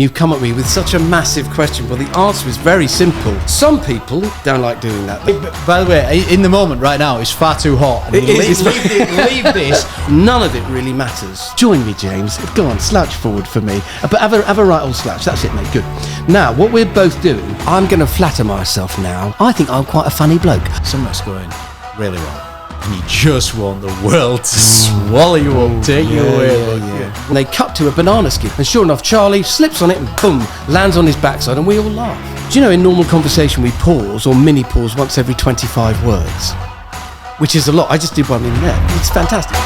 You've come at me with such a massive question. Well, the answer is very simple. Some people don't like doing that. By the way, in the moment right now, it's far too hot. It is. Leave this. None of it really matters. Join me, James. Go on, slouch forward for me. But have a right old slouch. That's it, mate. Good. Now, what we're both doing, I'm going to flatter myself now. I think I'm quite a funny bloke. Something's going really well. And you just want the world to swallow you up, take you away. And they cut to a banana skin, and sure enough, Charlie slips on it and boom, lands on his backside, and we all laugh. Do you know, in normal conversation we pause or mini pause once every 25 words, which is a lot. I just did one in there. It's fantastic.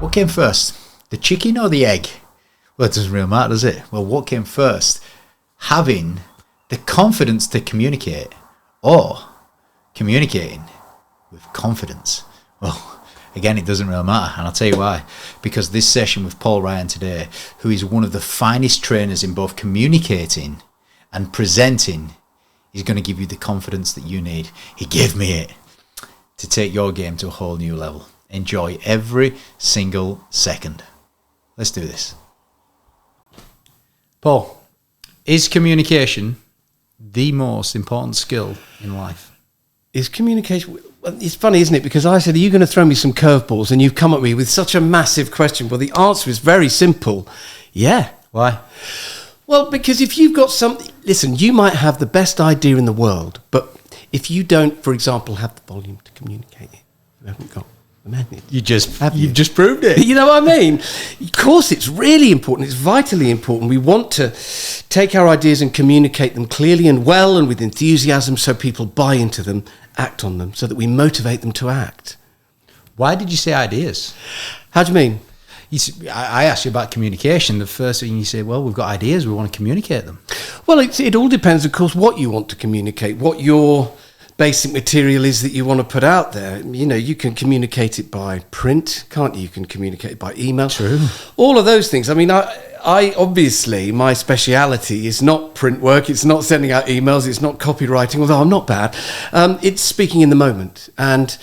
What came first, the chicken or the egg? Well, it doesn't really matter, does it? Well, what came first? Having the confidence to communicate, or communicating with confidence? Well, again, it doesn't really matter, and I'll tell you why. Because this session with Paul Ryan today, who is one of the finest trainers in both communicating and presenting, is going to give you the confidence that you need. He gave me it to take your game to a whole new level. Enjoy every single second. Let's do this. Paul, is communication the most important skill in life? Is communication... Well, it's funny, isn't it? Because I said, are you going to throw me some curveballs? And you've come at me with such a massive question. Well, the answer is very simple. Yeah. Why? Well, because if you've got something... Listen, you might have the best idea in the world, but if you don't, for example, have the volume to communicate it, you haven't got the magnet. You've just proved it. You know what I mean? Of course, it's really important. It's vitally important. We want to take our ideas and communicate them clearly and well and with enthusiasm so people buy into them, act on them, so that we motivate them to act. Why did you say ideas? How do you mean? I asked you about communication. The first thing you say, well, we've got ideas, we want to communicate them. Well, it all depends, of course, what you want to communicate, what your basic material is that you want to put out there. You know, you can communicate it by print, can't you? You can communicate it by email. True. All of those things. I mean, I obviously, my speciality is not print work, it's not sending out emails, it's not copywriting, although I'm not bad. It's speaking in the moment, and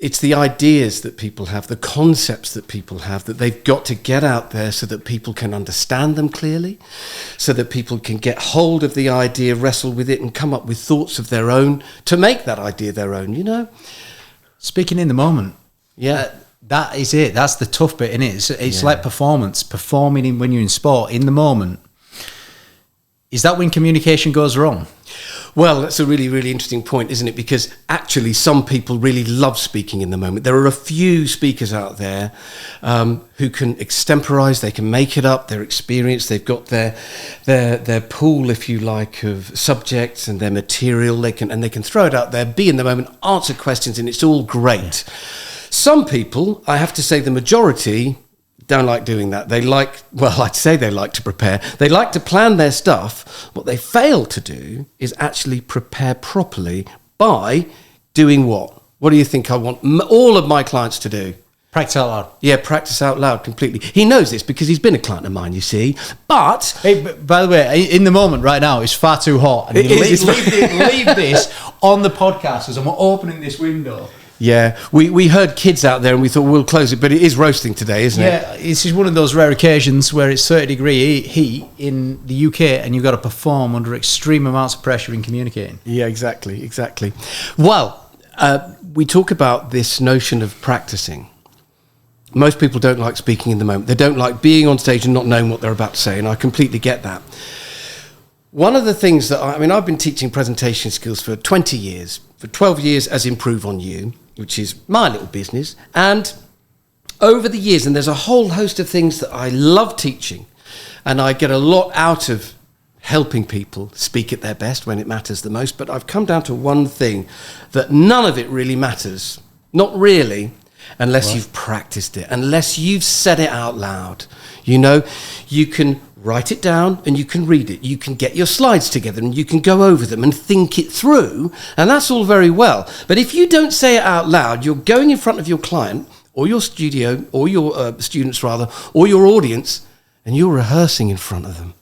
it's the ideas that people have, the concepts that people have, that they've got to get out there so that people can understand them clearly, so that people can get hold of the idea, wrestle with it, and come up with thoughts of their own to make that idea their own, you know? Speaking in the moment. Yeah. That is it. That's the tough bit, innit? It's like performance, performing when you're in sport, in the moment. Is that when communication goes wrong? Well, that's a really, really interesting point, isn't it? Because actually some people really love speaking in the moment. There are a few speakers out there who can extemporize, they can make it up, they're experienced, they've got their pool, if you like, of subjects and their material, they can throw it out there, be in the moment, answer questions, and it's all great. Yeah. Some people, I have to say the majority, don't like doing that. I'd say they like to prepare. They like to plan their stuff. What they fail to do is actually prepare properly by doing what? What do you think I want all of my clients to do? Practice out loud. Yeah, practice out loud completely. He knows this because he's been a client of mine, you see. But... Hey, by the way, in the moment right now, it's far too hot. And leave this on the podcast as I'm opening this window. Yeah, we heard kids out there and we thought we'll close it, but it is roasting today, isn't it? Yeah, this is one of those rare occasions where it's 30-degree heat in the UK and you've got to perform under extreme amounts of pressure in communicating. Yeah, exactly. Well, we talk about this notion of practicing. Most people don't like speaking in the moment. They don't like being on stage and not knowing what they're about to say, and I completely get that. One of the things that I've been teaching presentation skills for 20 years, for 12 years as Improve on You, which is my little business. And over the years, and there's a whole host of things that I love teaching, and I get a lot out of helping people speak at their best when it matters the most. But I've come down to one thing, that none of it really matters. Not really, unless you've practiced it, unless you've said it out loud. You know, you can write it down and you can read it. You can get your slides together and you can go over them and think it through, and that's all very well. But if you don't say it out loud, you're going in front of your client or your studio or your students rather, or your audience, and you're rehearsing in front of them,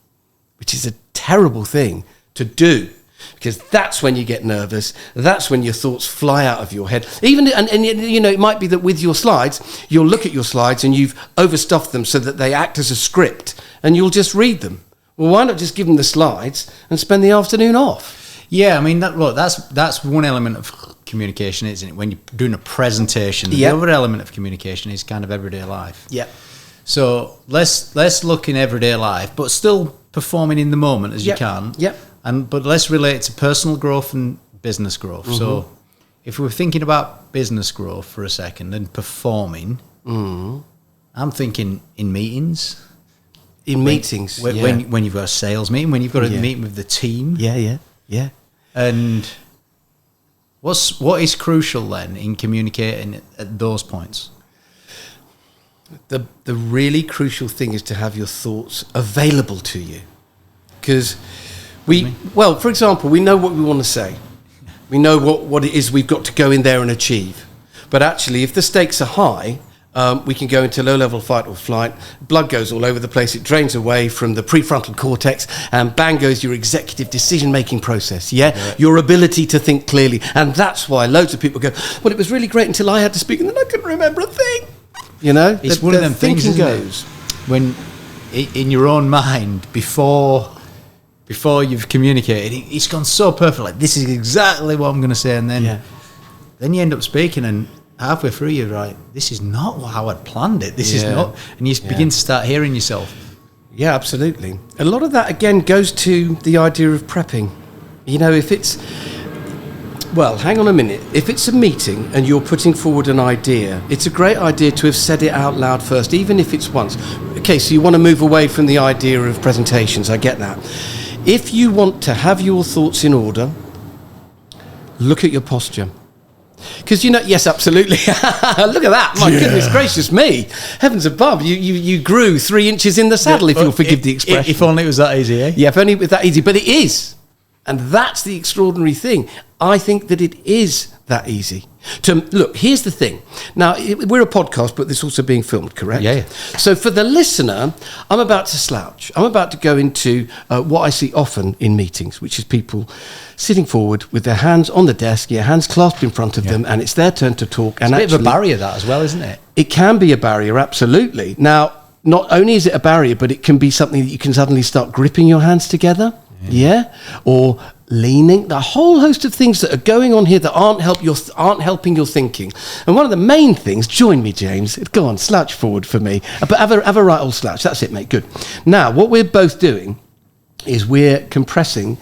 which is a terrible thing to do. because that's when you get nervous. That's when your thoughts fly out of your head. Even and you know, it might be that with your slides, you'll look at your slides and you've overstuffed them so that they act as a script, and you'll just read them. Well, why not just give them the slides and spend the afternoon off? Yeah, I mean, that's one element of communication, isn't it? When you're doing a presentation, the other element of communication is kind of everyday life. Yeah. So let's look in everyday life, but still performing in the moment as you can. Yep. But let's relate it to personal growth and business growth. So if we're thinking about business growth for a second and performing, I'm thinking in meetings. When you've got a sales meeting, when you've got a meeting with the team. Yeah. And what is crucial then in communicating at those points? The really crucial thing is to have your thoughts available to you, because for example, we know what we want to say, we know what it is we've got to go in there and achieve, but actually if the stakes are high, we can go into low-level fight or flight, blood goes all over the place, it drains away from the prefrontal cortex, and bang goes your executive decision-making process, your ability to think clearly. And that's why loads of people go, well, it was really great until I had to speak, and then I couldn't remember a thing. You know? It's one of them things, isn't it? When, in your own mind, before you've communicated, it's gone so perfect, like, this is exactly what I'm going to say, and then you end up speaking, and halfway through you're right, this is not how I'd planned it, this is not, and you begin to start hearing yourself. Yeah, absolutely. A lot of that again goes to the idea of prepping. You know, if it's, well, hang on a minute, if it's a meeting and you're putting forward an idea, it's a great idea to have said it out loud first, even if it's once. Okay, so you want to move away from the idea of presentations, I get that. If you want to have your thoughts in order, look at your posture. Because, you know, yes, absolutely. Look at that. My goodness gracious me. Heavens above. You grew 3 inches in the saddle, if you'll forgive the expression. If only it was that easy, eh? Yeah, if only it was that easy. But it is. And that's the extraordinary thing. I think that it is that easy. Look, here's the thing. Now, we're a podcast, but this is also being filmed, correct? Yeah. So for the listener, I'm about to slouch. I'm about to go into what I see often in meetings, which is people sitting forward with their hands on the desk, hands clasped in front of them, and it's their turn to talk. It's a bit of a barrier, that, as well, isn't it? It can be a barrier, absolutely. Now, not only is it a barrier, but it can be something that you can suddenly start gripping your hands together, or leaning, the whole host of things that are going on here that aren't helping your thinking. And one of the main things, join me, James, go on, slouch forward for me, but have a right old slouch. That's it, mate, good. Now, what we're both doing is we're compressing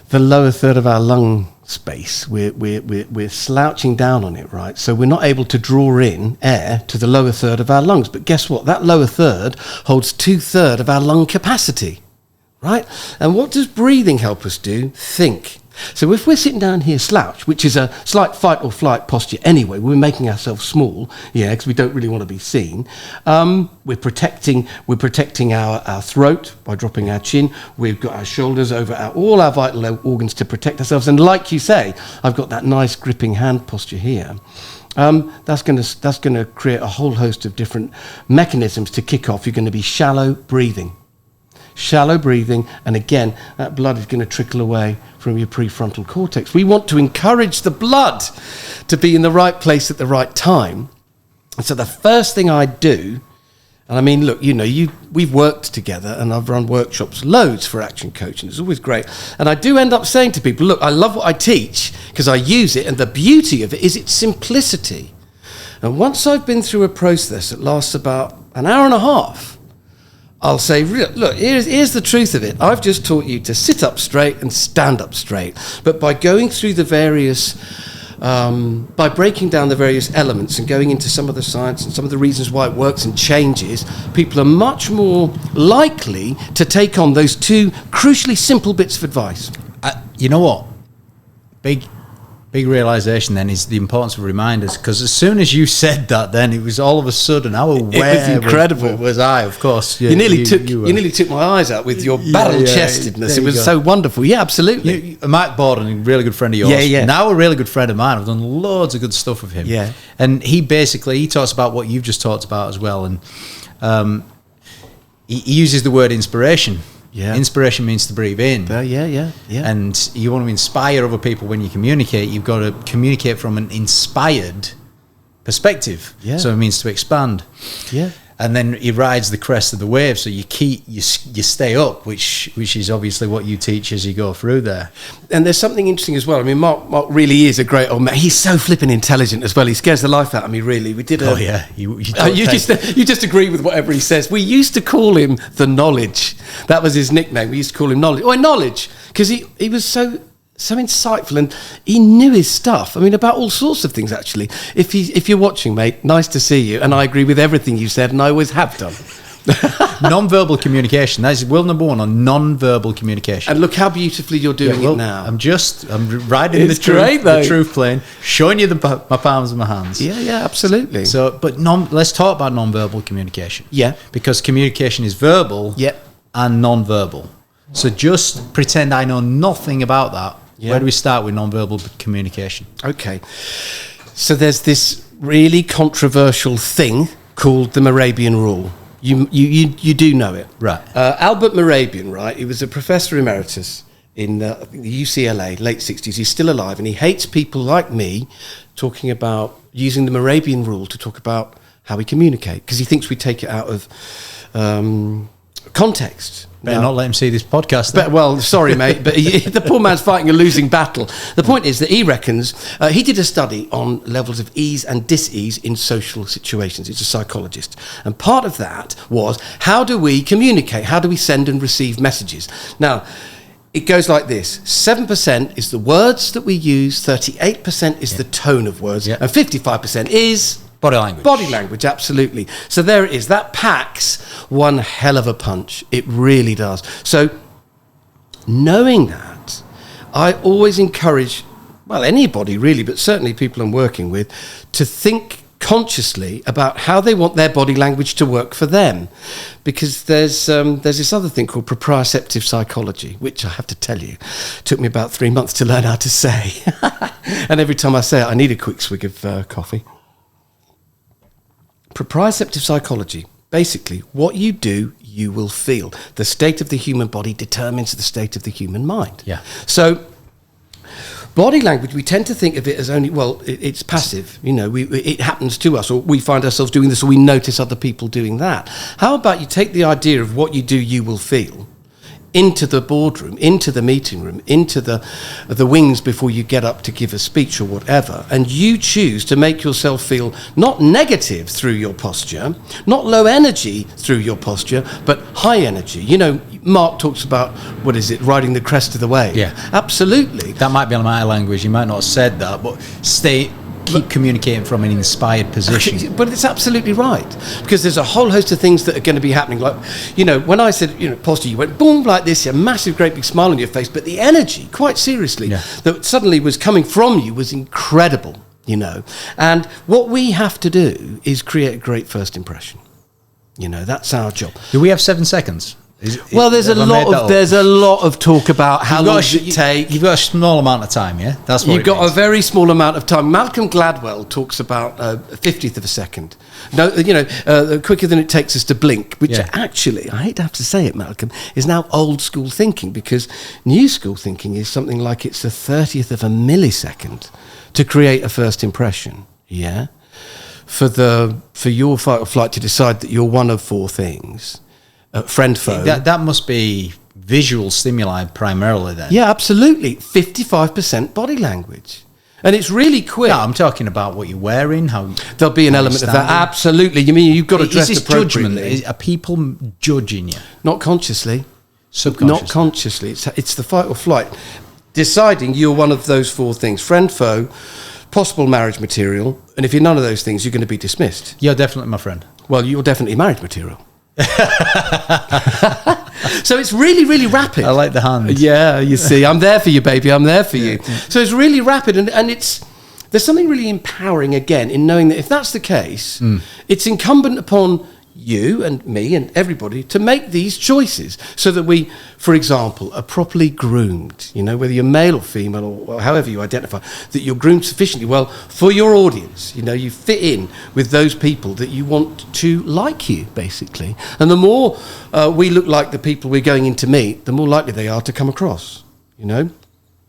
the lower third of our lung space. We're slouching down on it, right? So we're not able to draw in air to the lower third of our lungs. But guess what? That lower third holds 2/3 of our lung capacity. Right? And what does breathing help us do? Think. So if we're sitting down here slouch, which is a slight fight or flight posture anyway, we're making ourselves small, because we don't really want to be seen. We're protecting our throat by dropping our chin. We've got our shoulders over all our vital organs to protect ourselves. And like you say, I've got that nice gripping hand posture here. That's going to create a whole host of different mechanisms to kick off. You're going to be shallow breathing, and again, that blood is going to trickle away from your prefrontal cortex. We want to encourage the blood to be in the right place at the right time. And so the first thing I do, and I mean, look, we've worked together, and I've run workshops loads for ActionCoach, and it's always great. And I do end up saying to people, look, I love what I teach because I use it, and the beauty of it is its simplicity. And once I've been through a process that lasts about an hour and a half, I'll say, look, here's the truth of it. I've just taught you to sit up straight and stand up straight. But by going through the various, by breaking down the various elements and going into some of the science and some of the reasons why it works and changes, people are much more likely to take on those two crucially simple bits of advice. You know what? Big realisation then is the importance of reminders, because as soon as you said that, then it was all of a sudden how aware. It was incredible. Was I, of course. You nearly took my eyes out with your barrel-chestedness. It was so wonderful. Yeah, absolutely. Mike Borden, a really good friend of yours. Now a really good friend of mine. I've done loads of good stuff with him. Yeah. And he talks about what you've just talked about as well. And he uses the word inspiration. Yeah. Inspiration means to breathe in. Yeah. And you want to inspire other people when you communicate. You've got to communicate from an inspired perspective. Yeah. So it means to expand. Yeah. And then he rides the crest of the wave, so you stay up, which is obviously what you teach as you go through there. And there's something interesting as well. I mean, Mark really is a great old man. He's so flipping intelligent as well. He scares the life out of me, really. We did. You just agree with whatever he says. We used to call him the Knowledge. That was his nickname. We used to call him Knowledge. Knowledge, because he was so insightful, and he knew his stuff. I mean, about all sorts of things, actually. If you're watching, mate, nice to see you, and I agree with everything you said, and I always have done. Non-verbal communication. That is rule number 1 on non-verbal communication. And look how beautifully you're doing it now. I'm riding the truth plane, showing you my palms and my hands. Yeah, absolutely. So, but let's talk about non-verbal communication. Yeah. Because communication is verbal and non-verbal. So just pretend I know nothing about that. Yeah. Where do we start with non-verbal communication? Okay. So there's this really controversial thing called the Morabian rule. You do know it. Right. Albert Morabian, right? He was a professor emeritus in the UCLA, late 60s. He's still alive, and he hates people like me talking about using the Morabian rule to talk about how we communicate, because he thinks we take it out of context. Better not let him see this podcast. Well, sorry, mate, but the poor man's fighting a losing battle. The point is that he reckons, he did a study on levels of ease and dis-ease in social situations. He's a psychologist. And part of that was, how do we communicate? How do we send and receive messages? Now, it goes like this. 7% is the words that we use, 38% is the tone of words, and 55% is... Body language. Body language, absolutely. So there it is. That packs one hell of a punch. It really does. So knowing that, I always encourage, well, anybody really, but certainly people I'm working with, to think consciously about how they want their body language to work for them. Because there's this other thing called proprioceptive psychology, which I have to tell you, took me about 3 months to learn how to say. And every time I say it, I need a quick swig of coffee. Proprioceptive psychology. Basically, what you do, you will feel. The state of the human body determines the state of the human mind. Yeah. So, body language, we tend to think of it as only, it's passive. You know, it happens to us, or we find ourselves doing this, or we notice other people doing that. How about you take the idea of what you do, you will feel, into the boardroom, into the meeting room, into the wings before you get up to give a speech or whatever, and you choose to make yourself feel not negative through your posture, not low energy through your posture, but high energy. You know, Mark talks about, riding the crest of the wave. Yeah. Absolutely. That might be on my language. You might not have said that, but keep communicating from an inspired position. But it's absolutely right, because there's a whole host of things that are going to be happening. Like, you know, when I said, you know, posture, you went boom like this, a massive, great big smile on your face, but the energy, quite seriously, that suddenly was coming from you was incredible, you know. And what we have to do is create a great first impression. You know, that's our job. Do we have 7 seconds? There's a lot of talk about how long does it take. You've got a small amount of time, yeah? That's what you've got a very small amount of time. Malcolm Gladwell talks about a 50th of a second. No, you know, quicker than it takes us to blink, which actually, I hate to have to say it, Malcolm, is now old school thinking, because new school thinking is something like it's a 30th of a millisecond to create a first impression. Yeah, for your fight or flight to decide that you're one of 4 things. Friend, foe. That must be visual stimuli primarily then. Yeah, absolutely. 55% body language. And it's really quick. No, I'm talking about what you're wearing, how... There'll be an element of that. Absolutely. You mean you've got to dress appropriately. Judgment? Are people judging you? Not consciously. Subconsciously. Not consciously. It's the fight or flight. Deciding you're one of those 4 things. Friend, foe, possible marriage material. And if you're none of those things, you're going to be dismissed. You're definitely my friend. Well, you're definitely marriage material. So it's really, really rapid. I like the hand. Yeah, you see, I'm there for you, baby. I'm there for you. So it's really rapid, and there's something really empowering again in knowing that if that's the case, it's incumbent upon you and me and everybody to make these choices so that we, for example, are properly groomed, whether you're male or female or however you identify, that you're groomed sufficiently well for your audience. You fit in with those people that you want to like you, basically. And the more we look like the people we're going in to meet, the more likely they are to come across,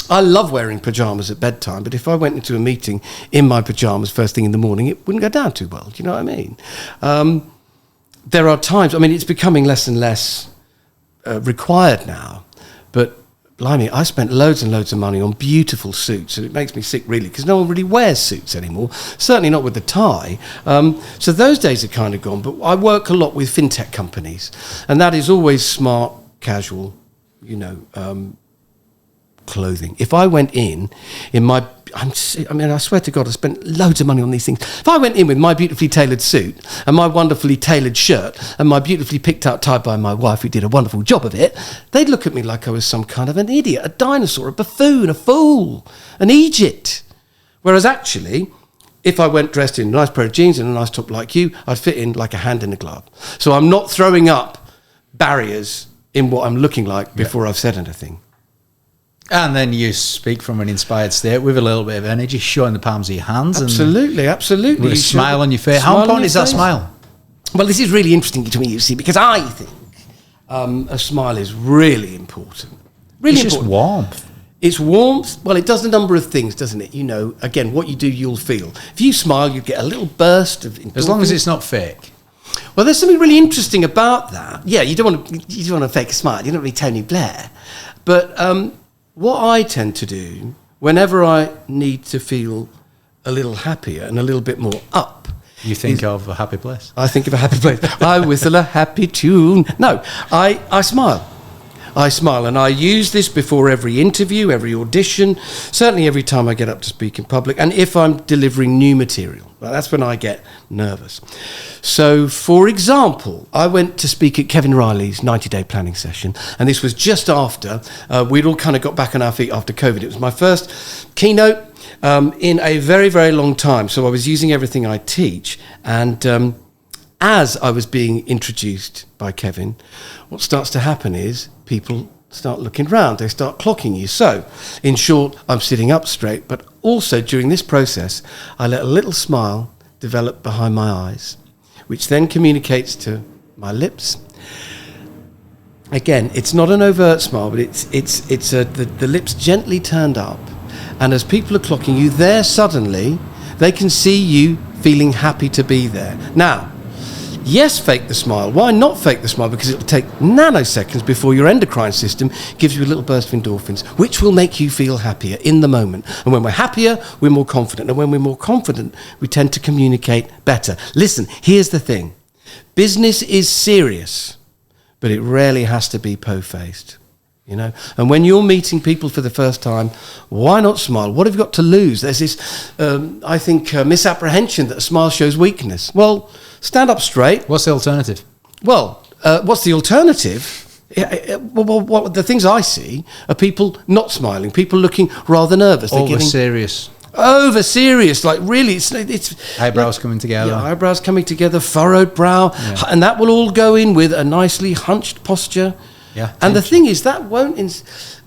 I love wearing pyjamas at bedtime, but if I went into a meeting in my pyjamas first thing in the morning, it wouldn't go down too well. Do you know what I mean? There are times, it's becoming less and less required now, but blimey, I spent loads and loads of money on beautiful suits, and it makes me sick really, because no one really wears suits anymore, certainly not with the tie. So those days are kind of gone, but I work a lot with fintech companies, and that is always smart, casual, clothing. If I went in my, I swear to God, I spent loads of money on these things. If I went in with my beautifully tailored suit and my wonderfully tailored shirt and my beautifully picked out tie by my wife, who did a wonderful job of it, they'd look at me like I was some kind of an idiot, a dinosaur, a buffoon, a fool, an Egypt. Whereas actually, if I went dressed in a nice pair of jeans and a nice top like you, I'd fit in like a hand in a glove. So I'm not throwing up barriers in what I'm looking like before I've said anything. And then you speak from an inspired state with a little bit of energy, showing the palms of your hands. Absolutely. With a smile on your face. How important is that smile? Well, this is really interesting to me, you see, because I think a smile is really important. Really it's important. Just warmth. It's warmth. Well, it does a number of things, doesn't it? Again, what you do, you'll feel. If you smile, you get a little burst of endorphins. As long as it's not fake. Well, there's something really interesting about that. Yeah, you don't want to fake a smile. You don't be Tony Blair. But what I tend to do whenever I need to feel a little happier and a little bit more up. You think of a happy place? I think of a happy place. I whistle a happy tune. No, I smile. I smile, and I use this before every interview, every audition, certainly every time I get up to speak in public, and if I'm delivering new material. Well, that's when I get nervous. So, for example, I went to speak at Kevin Riley's 90-day planning session, and this was just after we'd all kind of got back on our feet after COVID. It was my first keynote in a very, very long time, so I was using everything I teach, and as I was being introduced by Kevin, what starts to happen is people start looking round, they start clocking you. So, in short, I'm sitting up straight, but also during this process, I let a little smile develop behind my eyes, which then communicates to my lips. Again, it's not an overt smile, but the lips gently turned up, and as people are clocking you, there suddenly, they can see you feeling happy to be there. Now, yes, fake the smile. Why not fake the smile? Because it'll take nanoseconds before your endocrine system gives you a little burst of endorphins, which will make you feel happier in the moment. And when we're happier, we're more confident. And when we're more confident, we tend to communicate better. Listen, here's the thing. Business is serious, but it rarely has to be po-faced. And when you're meeting people for the first time, why not smile? What have you got to lose? There's this, I think, misapprehension that a smile shows weakness. Well, stand up straight. What's the alternative? Well, what's the alternative? Well, the things I see are people not smiling, people looking rather nervous. Over serious, like really, it's eyebrows coming together. Yeah, eyebrows coming together, furrowed brow, and that will all go in with a nicely hunched posture. Yeah, and the thing is, that won't.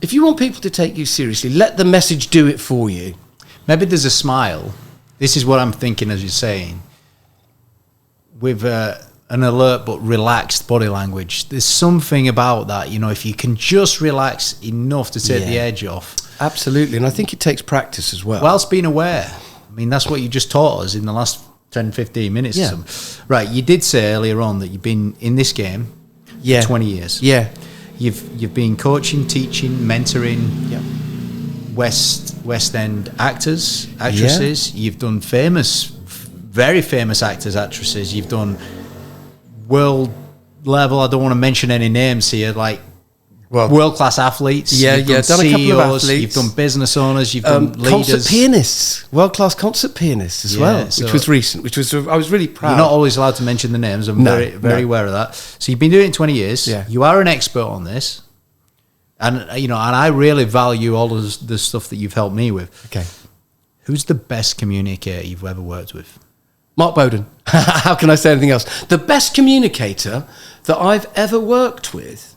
If you want people to take you seriously, let the message do it for you. Maybe there's a smile. This is what I'm thinking as you're saying. With an alert but relaxed body language, there's something about that. If you can just relax enough to take the edge off. Absolutely, and I think it takes practice as well. Whilst being aware. I mean, that's what you just taught us in the last 10, 15 minutes. Yeah. Or something. Right, you did say earlier on that you've been in this game for 20 years. Yeah. You've been coaching, teaching, mentoring West End actors, actresses. You've done very famous actors, actresses. You've done world level. I don't want to mention any names here, like world class athletes. You've done CEOs, a couple of athletes. You've done business owners. You've done leaders, concert pianists, world class concert pianists as well, which was recent. I was really proud. You're not always allowed to mention the names. I'm very aware of that. So you've been doing it 20 years. Yeah. You are an expert on this, and and I really value all of the stuff that you've helped me with. Okay, who's the best communicator you've ever worked with? Mark Bowden. How can I say anything else? The best communicator that I've ever worked with.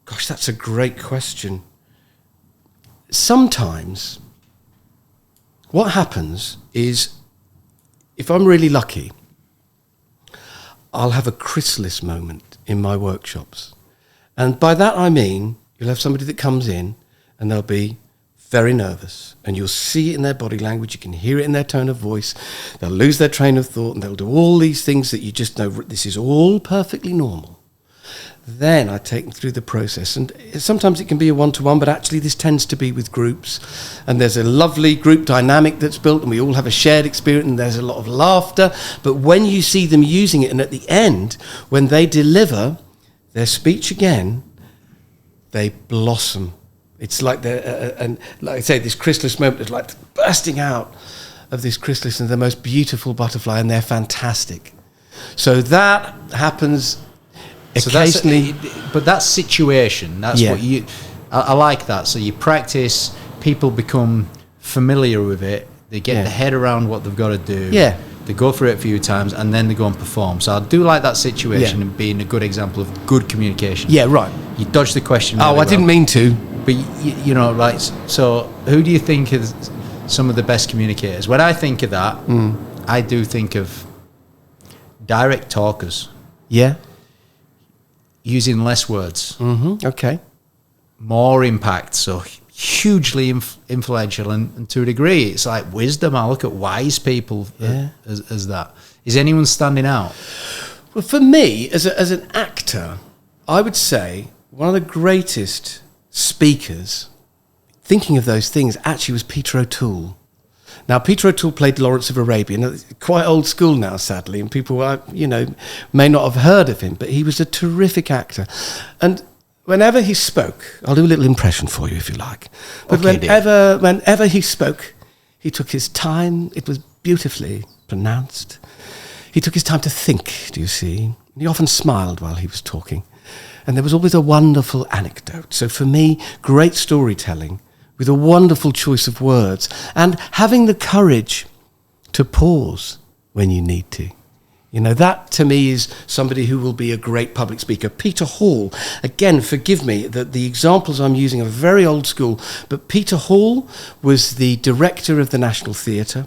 Gosh, that's a great question. Sometimes what happens is, if I'm really lucky, I'll have a chrysalis moment in my workshops. And by that I mean, you'll have somebody that comes in and they'll be very nervous, and you'll see it in their body language, you can hear it in their tone of voice, they'll lose their train of thought, and they'll do all these things that you just know, this is all perfectly normal. Then I take them through the process, and sometimes it can be a one-to-one, but actually this tends to be with groups, and there's a lovely group dynamic that's built, and we all have a shared experience, and there's a lot of laughter. But when you see them using it, and at the end, when they deliver their speech again, they blossom. It's like and like I say, this chrysalis moment is like bursting out of this chrysalis, and the most beautiful butterfly, and they're fantastic. So that happens occasionally. But that situation, that's what you... I like that. So you practice, people become familiar with it, they get their head around what they've got to do. Yeah. They go through it a few times, and then they go and perform. So I do like that situation and being a good example of good communication. Yeah, right. You dodged the question. Really I didn't mean to. But, you know, right, so who do you think is some of the best communicators? When I think of that, I do think of direct talkers. Yeah. Using less words. Mm-hmm. Okay. More impact, so hugely influential, and to a degree, it's like wisdom. I look at wise people as that. Is anyone standing out? Well, for me, as an actor, I would say one of the greatest speakers, thinking of those things, actually was Peter O'Toole. Now, Peter O'Toole played Lawrence of Arabia, quite old school now, sadly, and people, may not have heard of him, but he was a terrific actor. And whenever he spoke, I'll do a little impression for you if you like, but whenever he spoke, he took his time. It was beautifully pronounced. He took his time to think, do you see? He often smiled while he was talking. And there was always a wonderful anecdote. So for me, great storytelling with a wonderful choice of words, and having the courage to pause when you need to. You know, that to me is somebody who will be a great public speaker. Peter Hall, again, forgive me, that the examples I'm using are very old school, but Peter Hall was the director of the National Theatre,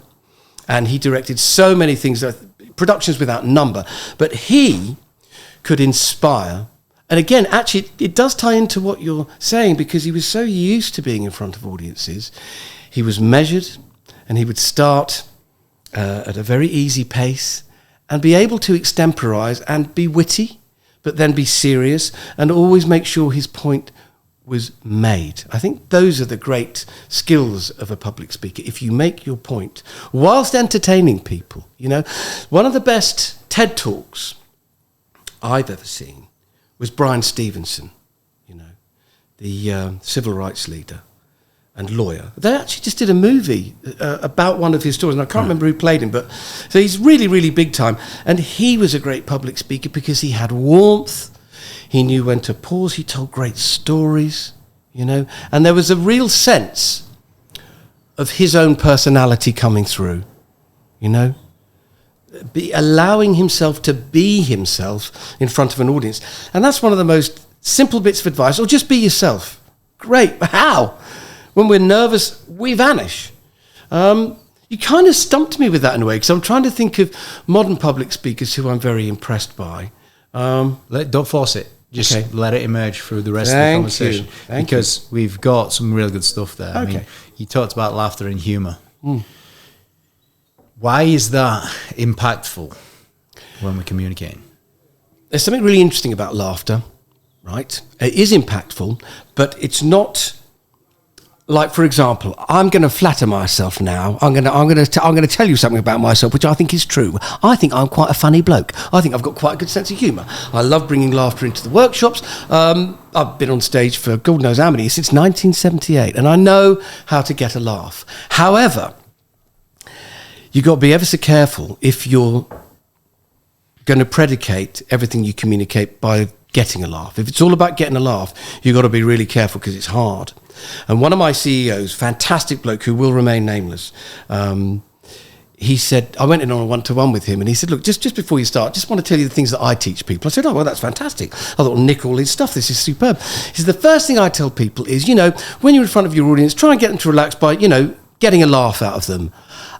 and he directed so many things, productions without number, but he could inspire. And again, actually, it does tie into what you're saying, because he was so used to being in front of audiences. He was measured, and he would start at a very easy pace and be able to extemporize and be witty, but then be serious and always make sure his point was made. I think those are the great skills of a public speaker. If you make your point whilst entertaining people, one of the best TED Talks I've ever seen was Brian Stevenson, the civil rights leader and lawyer. They actually just did a movie about one of his stories, and I can't remember who played him, but so he's really, really big time. And he was a great public speaker because he had warmth, he knew when to pause, he told great stories, and there was a real sense of his own personality coming through, allowing himself to be himself in front of an audience. And that's one of the most simple bits of advice. Or just be yourself. Great. How? When we're nervous, we vanish. You kind of stumped me with that in a way, because I'm trying to think of modern public speakers who I'm very impressed by. Don't force it. Just let it emerge through the rest of the conversation. Because we've got some real good stuff there. Okay. I mean, you talked about laughter and humour. Why is that impactful when we're communicating? There's something really interesting about laughter, right? It is impactful, but it's not like, for example, I'm going to flatter myself now. I'm going to tell you something about myself, which I think is true. I think I'm quite a funny bloke. I think I've got quite a good sense of humour. I love bringing laughter into the workshops. I've been on stage for God knows how many, since 1978, and I know how to get a laugh. However, you've got to be ever so careful if you're going to predicate everything you communicate by getting a laugh. If it's all about getting a laugh, you've got to be really careful, because it's hard. And one of my CEOs, fantastic bloke who will remain nameless, he said, I went in on a one-to-one with him, and he said, look, just before you start, just want to tell you the things that I teach people. I said, oh, well, that's fantastic. I thought, well, nick all his stuff. This is superb. He said, the first thing I tell people is, when you're in front of your audience, try and get them to relax by, getting a laugh out of them.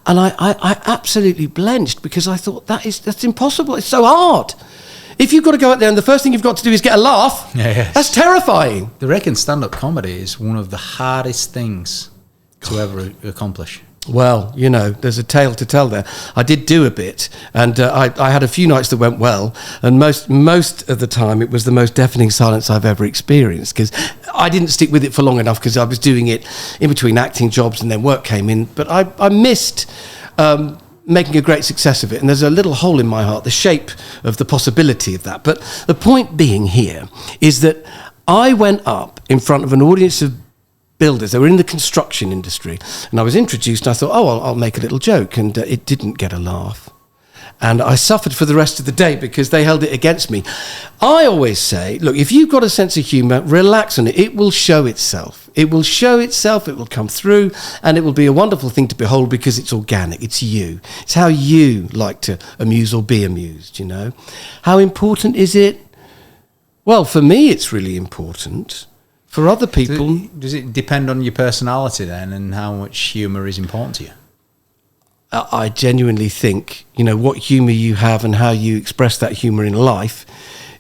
And I absolutely blenched, because I thought, that's impossible. It's so hard. If you've got to go out there and the first thing you've got to do is get a laugh, that's terrifying. I reckon stand-up comedy is one of the hardest things to ever accomplish. Well, there's a tale to tell there. I did do a bit, and I had a few nights that went well, and most of the time it was the most deafening silence I've ever experienced, because I didn't stick with it for long enough, because I was doing it in between acting jobs and then work came in. But I missed making a great success of it, and there's a little hole in my heart, the shape of the possibility of that. But the point being here is that I went up in front of an audience of builders. They were in the construction industry, and I was introduced, and I thought, I'll make a little joke, and it didn't get a laugh, and I suffered for the rest of the day because they held it against me. I always say, look, if you've got a sense of humour, relax on it. It will show itself. It will show itself. It will come through, and it will be a wonderful thing to behold, because it's organic. It's you. It's how you like to amuse or be amused. How important is it? Well, for me, it's really important. For other people... Does it depend on your personality then, and how much humour is important to you? I genuinely think, what humour you have and how you express that humour in life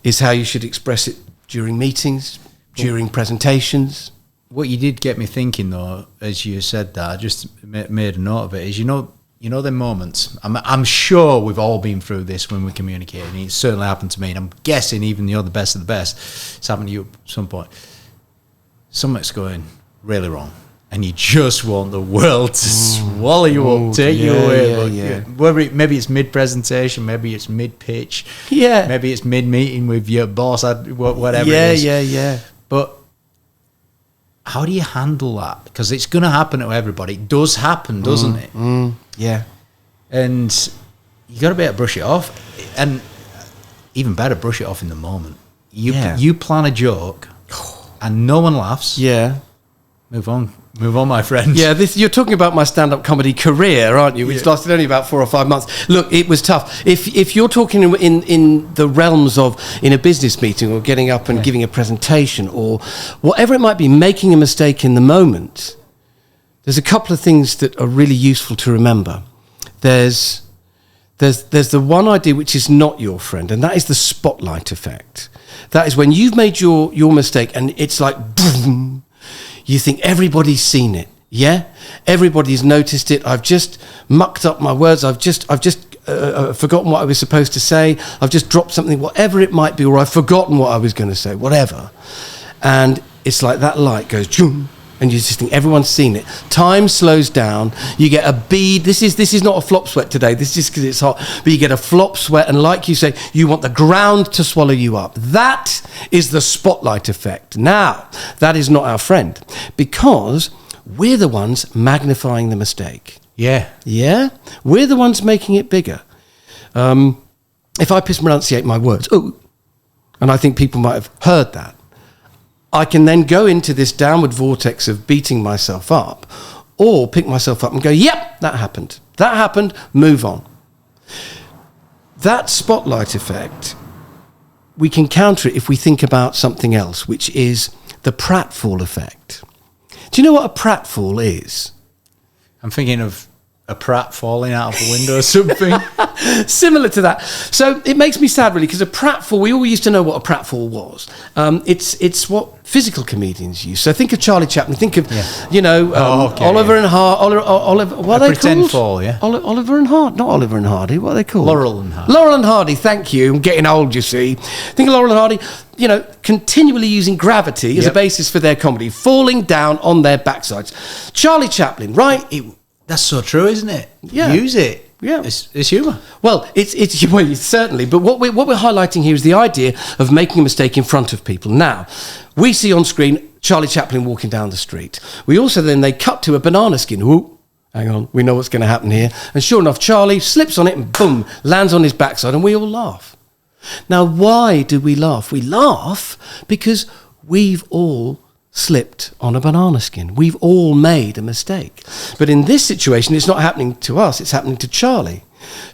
is how you should express it during meetings, during presentations. What you did get me thinking, though, as you said that, I just made a note of it, is, the moments, I'm sure we've all been through this when we communicate, and it certainly happened to me, and I'm guessing even you're the best of the best, it's happened to you at some point. Something's going really wrong, and you just want the world to swallow you up, take you away. Whether maybe it's mid-presentation, maybe it's mid-pitch, maybe it's mid-meeting with your boss, whatever it is. But how do you handle that? Because it's going to happen to everybody. It does happen, doesn't it? Yeah. And you got to be able to brush it off, and even better, brush it off in the moment. You plan a joke, and no one laughs. Yeah. Move on, my friend. Yeah, you're talking about my stand-up comedy career, aren't you? Which lasted only about 4 or 5 months. Look, it was tough. If you're talking in the realms of in a business meeting, or getting up and giving a presentation, or whatever it might be, making a mistake in the moment, there's a couple of things that are really useful to remember. There's the one idea which is not your friend, and that is the spotlight effect. That is when you've made your mistake, and it's like boom. You think everybody's seen it, everybody's noticed it. I've just mucked up my words. I've just forgotten what I was supposed to say. I've just dropped something, whatever it might be, or I've forgotten what I was going to say, whatever. And it's like that light goes zoom, and you just think everyone's seen it. Time slows down. You get a bead. This is not a flop sweat today. This is because it's hot. But you get a flop sweat, and like you say, you want the ground to swallow you up. That is the spotlight effect. Now, that is not our friend, because we're the ones magnifying the mistake. Yeah. We're the ones making it bigger. If I mispronunciate my words, and I think people might have heard that, I can then go into this downward vortex of beating myself up, or pick myself up and go, yep, that happened, move on. That spotlight effect, we can counter it if we think about something else, which is the pratfall effect. Do you know what a pratfall is? I'm thinking of a prat falling out of a window or something. Similar to that. So it makes me sad, really, because a pratfall, we all used to know what a pratfall was. It's what physical comedians use. So think of Charlie Chaplin. Think of, Oliver and Hardy. Oliver, what are they pretend called? Fall, yeah. Oliver and Hardy. Not Oliver and Hardy. What are they called? Laurel and Hardy. Laurel and Hardy, thank you. I'm getting old, you see. Think of Laurel and Hardy, continually using gravity as a basis for their comedy, falling down on their backsides. Charlie Chaplin, right? That's so true, isn't it? Yeah. Use it. Yeah. It's humour. Well, it's certainly. But what we're highlighting here is the idea of making a mistake in front of people. Now, we see on screen Charlie Chaplin walking down the street. We also they cut to a banana skin. Ooh, hang on, we know what's going to happen here. And sure enough, Charlie slips on it and boom, lands on his backside, and we all laugh. Now, why do we laugh? We laugh because we've all slipped on a banana skin. We've all made a mistake. But in this situation, it's not happening to us, it's happening to Charlie.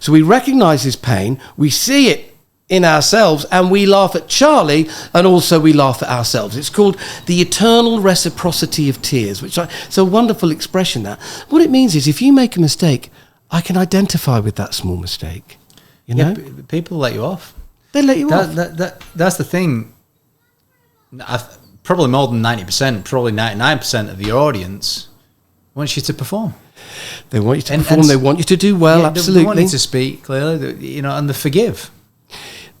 So we recognize his pain, we see it in ourselves, and we laugh at Charlie, and also we laugh at ourselves. It's called the eternal reciprocity of tears, it's a wonderful expression. That what it means is, if you make a mistake, I can identify with that small mistake. You know, people let you off. They let you off. That's the thing. Probably more than 90%, probably 99% of the audience wants you to perform. They want you to perform. They want you to do well. Absolutely, they want you to speak clearly. And they forgive.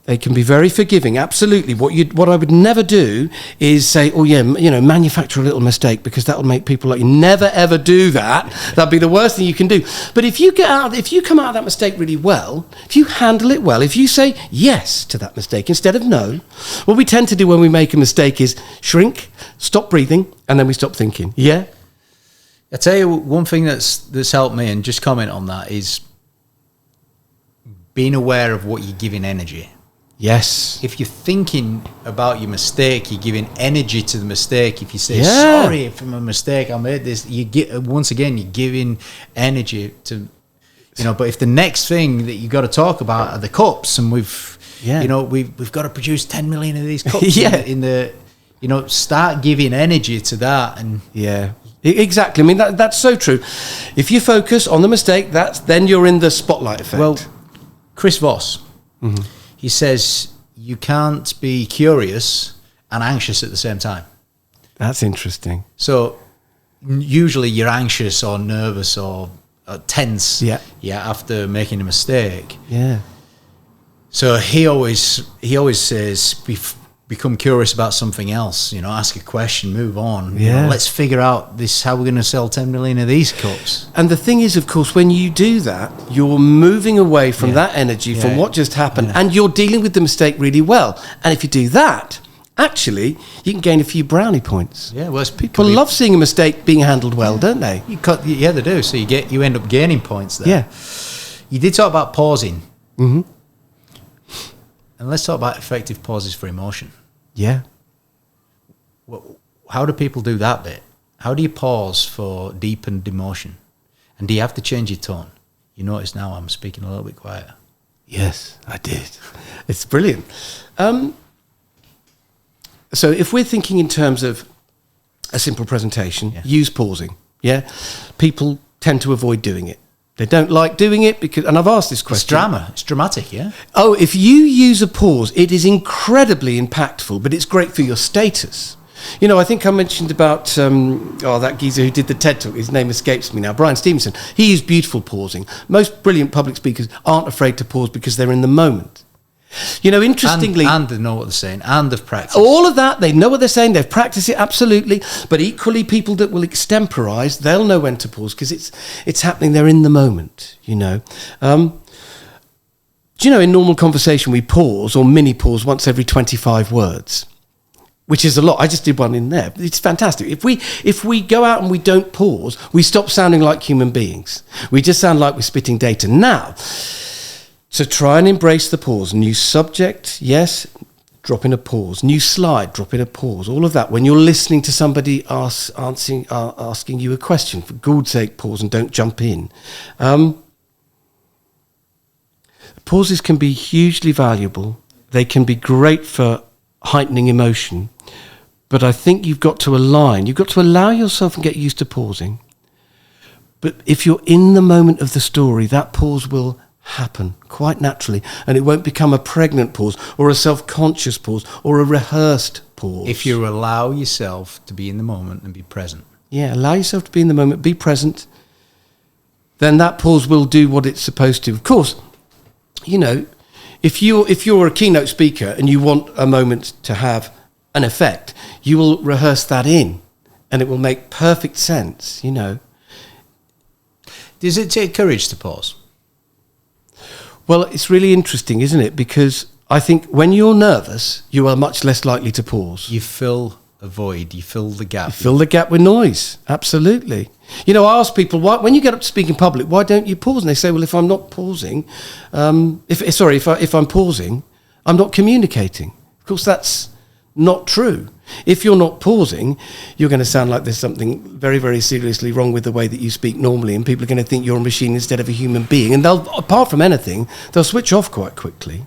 They can be very forgiving, absolutely. What I would never do is say, oh yeah, manufacture a little mistake, because that will make people like you. Never ever do that. That'd be the worst thing you can do. But if you come out of that mistake really well, if you handle it well, if you say yes to that mistake instead of no, what we tend to do when we make a mistake is shrink, stop breathing, and then we stop thinking. Yeah. I tell you, one thing that's helped me, and just comment on that, is being aware of what you're giving energy. Yes. If you're thinking about your mistake, you're giving energy to the mistake. If you say, sorry for my mistake, I made this, once again, you're giving energy to, but if the next thing that you got to talk about are the cups, and we've got to produce 10 million of these cups start giving energy to that. And exactly. I mean, that's so true. If you focus on the mistake, then you're in the spotlight effect. Well, Chris Voss, he says you can't be curious and anxious at the same time. That's interesting. So usually you're anxious or nervous or tense after making a mistake. Yeah. So he always says, become curious about something else, ask a question, move on. Let's figure out how we're going to sell 10 million of these cups. And the thing is, of course, when you do that, you're moving away from that energy, from what just happened, and you're dealing with the mistake really well. And if you do that, actually, you can gain a few brownie points. Yeah, well, people love seeing a mistake being handled well, don't they? They do. So you end up gaining points there. Yeah. You did talk about pausing. Mm-hmm. And let's talk about effective pauses for emotion. Yeah. How do people do that bit? How do you pause for deepened emotion? And do you have to change your tone? You notice now I'm speaking a little bit quieter. Yes, I did. It's brilliant. So if we're thinking in terms of a simple presentation, use pausing. Yeah. People tend to avoid doing it. They don't like doing it because, and I've asked this question. It's dramatic, yeah? Oh, if you use a pause, it is incredibly impactful, but it's great for your status. I think I mentioned about, that geezer who did the TED Talk, his name escapes me now, Brian Stevenson. He used beautiful pausing. Most brilliant public speakers aren't afraid to pause because they're in the moment. Interestingly... And they know what they're saying, and they've practiced. All of that, they know what they're saying, they've practiced it, absolutely. But equally, people that will extemporise, they'll know when to pause because it's happening, they're in the moment, in normal conversation, we pause, or mini-pause, once every 25 words, which is a lot. I just did one in there. It's fantastic. If we go out and we don't pause, we stop sounding like human beings. We just sound like we're spitting data. Now... So try and embrace the pause. New subject, yes, drop in a pause. New slide, drop in a pause. All of that. When you're listening to somebody asking you a question, for God's sake, pause and don't jump in. Pauses can be hugely valuable. They can be great for heightening emotion. But I think you've got to allow yourself and get used to pausing. But if you're in the moment of the story, that pause will happen quite naturally, and it won't become a pregnant pause or a self-conscious pause or a rehearsed pause. If you allow yourself to be in the moment and be present. Yeah, allow yourself to be in the moment, be present, then that pause will do what it's supposed to. Of course, if you're a keynote speaker and you want a moment to have an effect, you will rehearse that in, and it will make perfect sense, Does it take courage to pause? Well, it's really interesting, isn't it? Because I think when you're nervous, you are much less likely to pause. You fill a void. You fill the gap. You fill the gap with noise. Absolutely. I ask people, when you get up to speak in public, why don't you pause? And they say, well, if I'm not pausing, if I'm pausing, I'm not communicating. Of course, that's not true. If you're not pausing, you're going to sound like there's something very, very seriously wrong with the way that you speak normally, and people are going to think you're a machine instead of a human being. And they'll, apart from anything, they'll switch off quite quickly.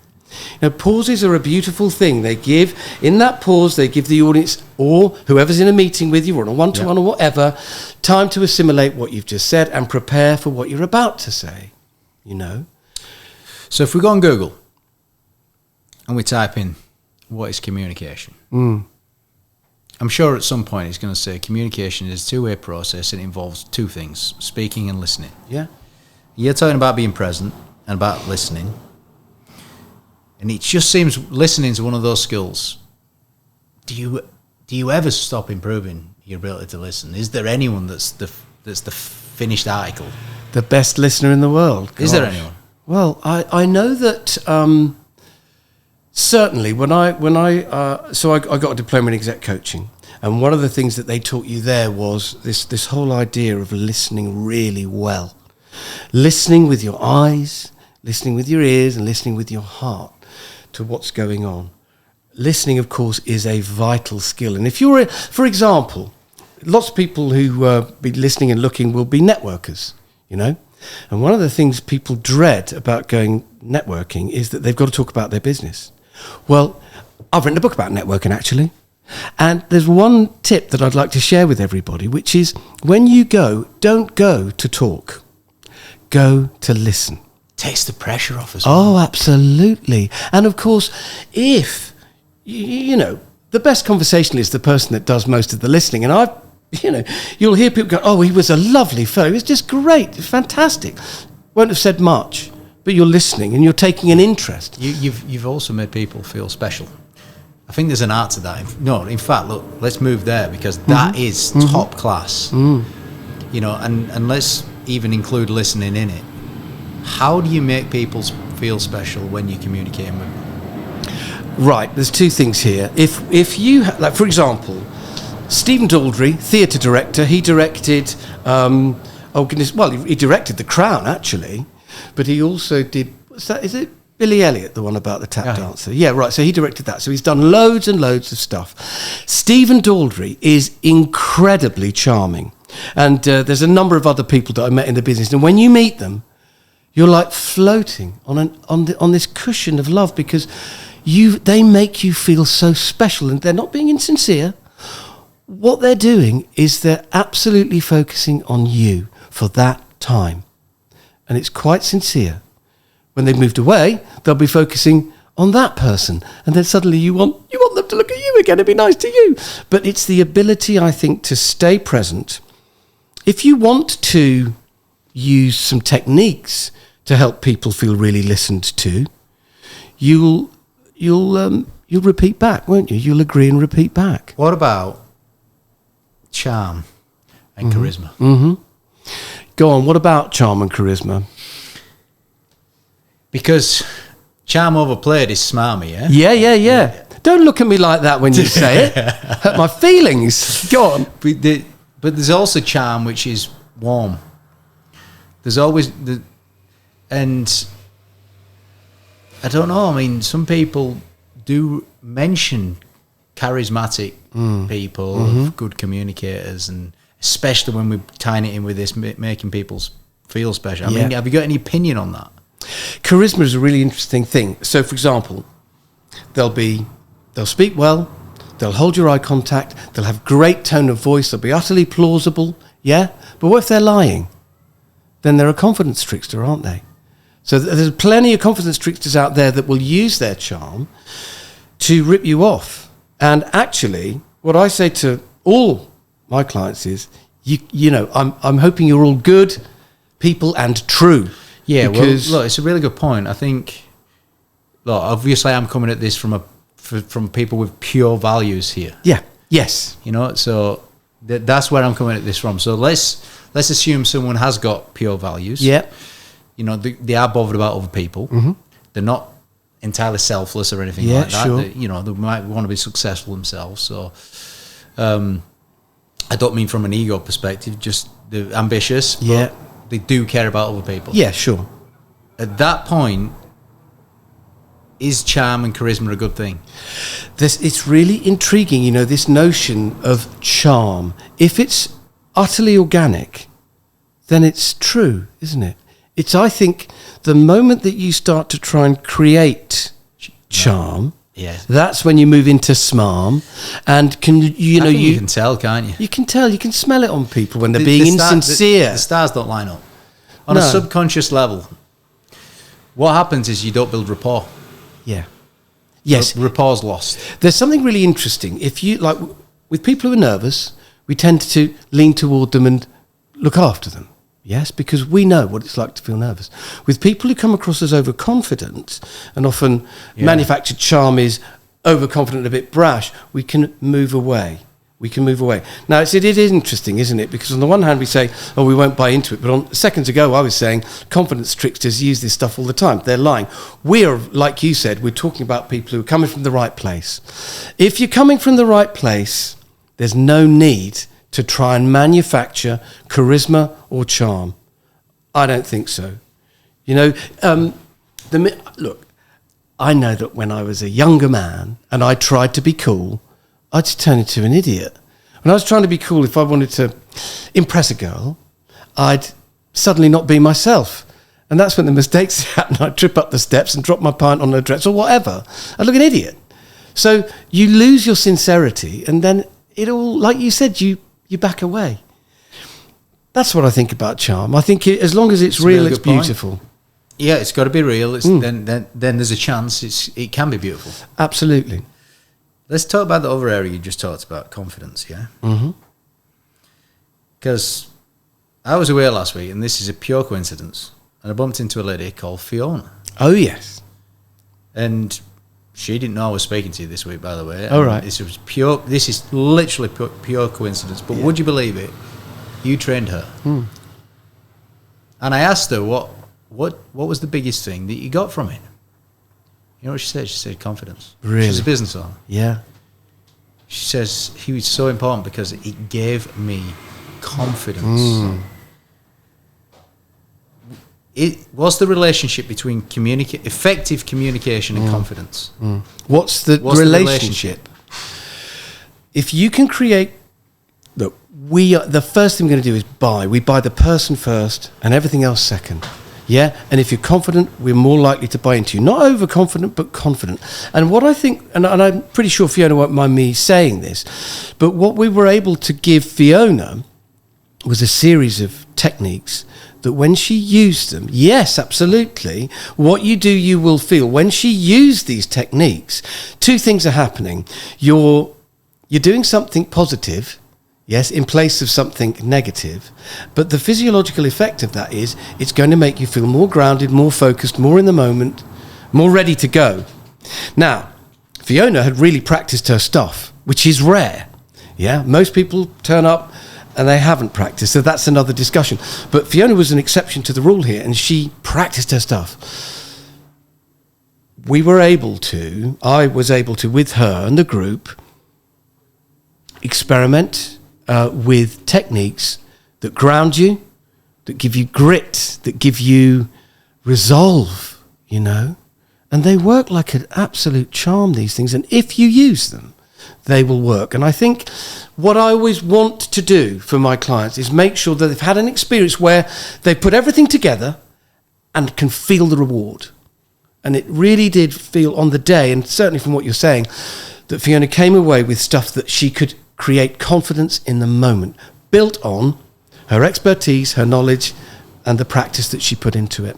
Pauses are a beautiful thing. They give, in that pause, they give the audience or whoever's in a meeting with you or on a one-to-one or whatever, time to assimilate what you've just said and prepare for what you're about to say, So if we go on Google and we type in, what is communication? I'm sure at some point it's going to say communication is a two-way process and it involves two things, speaking and listening. Yeah. You're talking about being present and about listening. And it just seems listening is one of those skills. Do you ever stop improving your ability to listen? Is there anyone that's the finished article? The best listener in the world. Is there anyone? Well, I know that certainly when I got a diploma in exec coaching, and one of the things that they taught you there was this whole idea of listening really well, listening with your eyes, listening with your ears, and listening with your heart to what's going on. Listening, of course, is a vital skill. And if you're, for example, lots of people who be listening and looking will be networkers, And one of the things people dread about going networking is that they've got to talk about their business. Well, I've written a book about networking, actually. And there's one tip that I'd like to share with everybody, which is when you go, don't go to talk. Go to listen. Takes the pressure off as well. Oh, absolutely. And of course, if, the best conversationalist is the person that does most of the listening. And you'll hear people go, oh, he was a lovely fellow. He was just great. Fantastic. Won't have said much, but you're listening and you're taking an interest. You've also made people feel special. I think there's an art to that. No, in fact, look, let's move there because that is top class. And let's even include listening in it. How do you make people feel special when you're communicating with them? Right, there's two things here. If you, like for example, Stephen Daldry, theatre director, he directed, he directed The Crown actually, but he also did, is it Billy Elliot, the one about the tap dancer? Yeah, right, so he directed that. So he's done loads and loads of stuff. Stephen Daldry is incredibly charming. And there's a number of other people that I met in the business. And when you meet them, you're like floating on this cushion of love because they make you feel so special, and they're not being insincere. What they're doing is they're absolutely focusing on you for that time, and it's quite sincere. When they've moved away, they'll be focusing on that person, and then suddenly you want them to look at you again and be nice to you. But it's the ability, I think, to stay present. If you want to use some techniques to help people feel really listened to, you'll repeat back, won't you? You'll agree and repeat back. What about charm and charisma? Go on, what about charm and charisma? Because charm overplayed is smarmy, yeah? Yeah. Don't look at me like that when you say it. Hurt my feelings. Go on. But there's also charm which is warm. There's always and I don't know, I mean, some people do mention charismatic people, good communicators, and especially when we're tying it in with this, making people feel special. I mean, have you got any opinion on that? Charisma is a really interesting thing. So, for example, they'll speak well, they'll hold your eye contact, they'll have great tone of voice, they'll be utterly plausible, yeah? But what if they're lying? Then they're a confidence trickster, aren't they? So there's plenty of confidence tricksters out there that will use their charm to rip you off. And actually, what I say to all my clients is, I'm hoping you're all good people and true. Yeah, because, well, look, it's a really good point. I think, look, obviously I'm coming at this from people with pure values here. Yeah, yes. So that's where I'm coming at this from. So let's assume someone has got pure values. Yeah. They are bothered about other people. They're not entirely selfless or anything like that. Sure. They might want to be successful themselves. So I don't mean from an ego perspective, just they're ambitious. Yeah. But they do care about other people. Yeah, sure. At that point, is charm and charisma a good thing? It's really intriguing, you know, this notion of charm. If it's utterly organic, then it's true, isn't it? It's, I think, the moment that you start to try and create charm, that's when you move into smarm. And you can tell, can't you? You can tell, you can smell it on people when they're being insincere. The stars don't line up. On a subconscious level, what happens is you don't build rapport. Yeah. Yes. Rapport's lost. There's something really interesting. If you, like, with people who are nervous, we tend to lean toward them and look after them. Yes, because we know what it's like to feel nervous. With people who come across as overconfident, and often manufactured charm is overconfident, a bit brash, we can move away. Now, it is interesting, isn't it? Because on the one hand, we say, oh, we won't buy into it. But seconds ago, I was saying confidence tricksters use this stuff all the time. They're lying. We're, like you said, we're talking about people who are coming from the right place. If you're coming from the right place, there's no need to try and manufacture charisma or charm. I don't think so. You know, look, I know that when I was a younger man and I tried to be cool, I'd just turn into an idiot. When I was trying to be cool, if I wanted to impress a girl, I'd suddenly not be myself. And that's when the mistakes happen. I'd trip up the steps and drop my pint on her dress or whatever. I'd look an idiot. So you lose your sincerity, and then it all, like you said, you back away. That's what I think about charm. I think as long as it's real, it's beautiful. Point. Yeah, it's got to be real. Then there's a chance it can be beautiful. Absolutely. Let's talk about the other area you just talked about, confidence, yeah? Mm-hmm. Because I was away last week, and this is a pure coincidence, and I bumped into a lady called Fiona. Oh, yes. And she didn't know I was speaking to you this week, by the way. All right. This is literally pure coincidence, but would you believe it? You trained her. And I asked her, what was the biggest thing that you got from it? You know what she said? She said confidence. Really? She's a business owner. Yeah. She says he was so important because it gave me confidence. What's the relationship between effective communication and confidence? What's the relationship? If you can create... Look, the first thing we're going to do is buy. We buy the person first and everything else second. Yeah, and if you're confident, we're more likely to buy into you. Not overconfident, but confident. And what I think, and I'm pretty sure Fiona won't mind me saying this, but what we were able to give Fiona was a series of techniques that when she used them, yes, absolutely, what you do, you will feel. When she used these techniques, two things are happening. You're doing something positive, yes, in place of something negative. But the physiological effect of that is it's going to make you feel more grounded, more focused, more in the moment, more ready to go. Now, Fiona had really practiced her stuff, which is rare. Yeah, most people turn up and they haven't practiced, so that's another discussion. But Fiona was an exception to the rule here, and she practiced her stuff. I was able to, with her and the group, experiment with techniques that ground you, that give you grit, that give you resolve, you know. And they work like an absolute charm, these things. And if you use them, they will work. And I think what I always want to do for my clients is make sure that they've had an experience where they put everything together and can feel the reward. And it really did feel on the day, and certainly from what you're saying, that Fiona came away with stuff that she could create confidence in the moment, built on her expertise, her knowledge, and the practice that she put into it.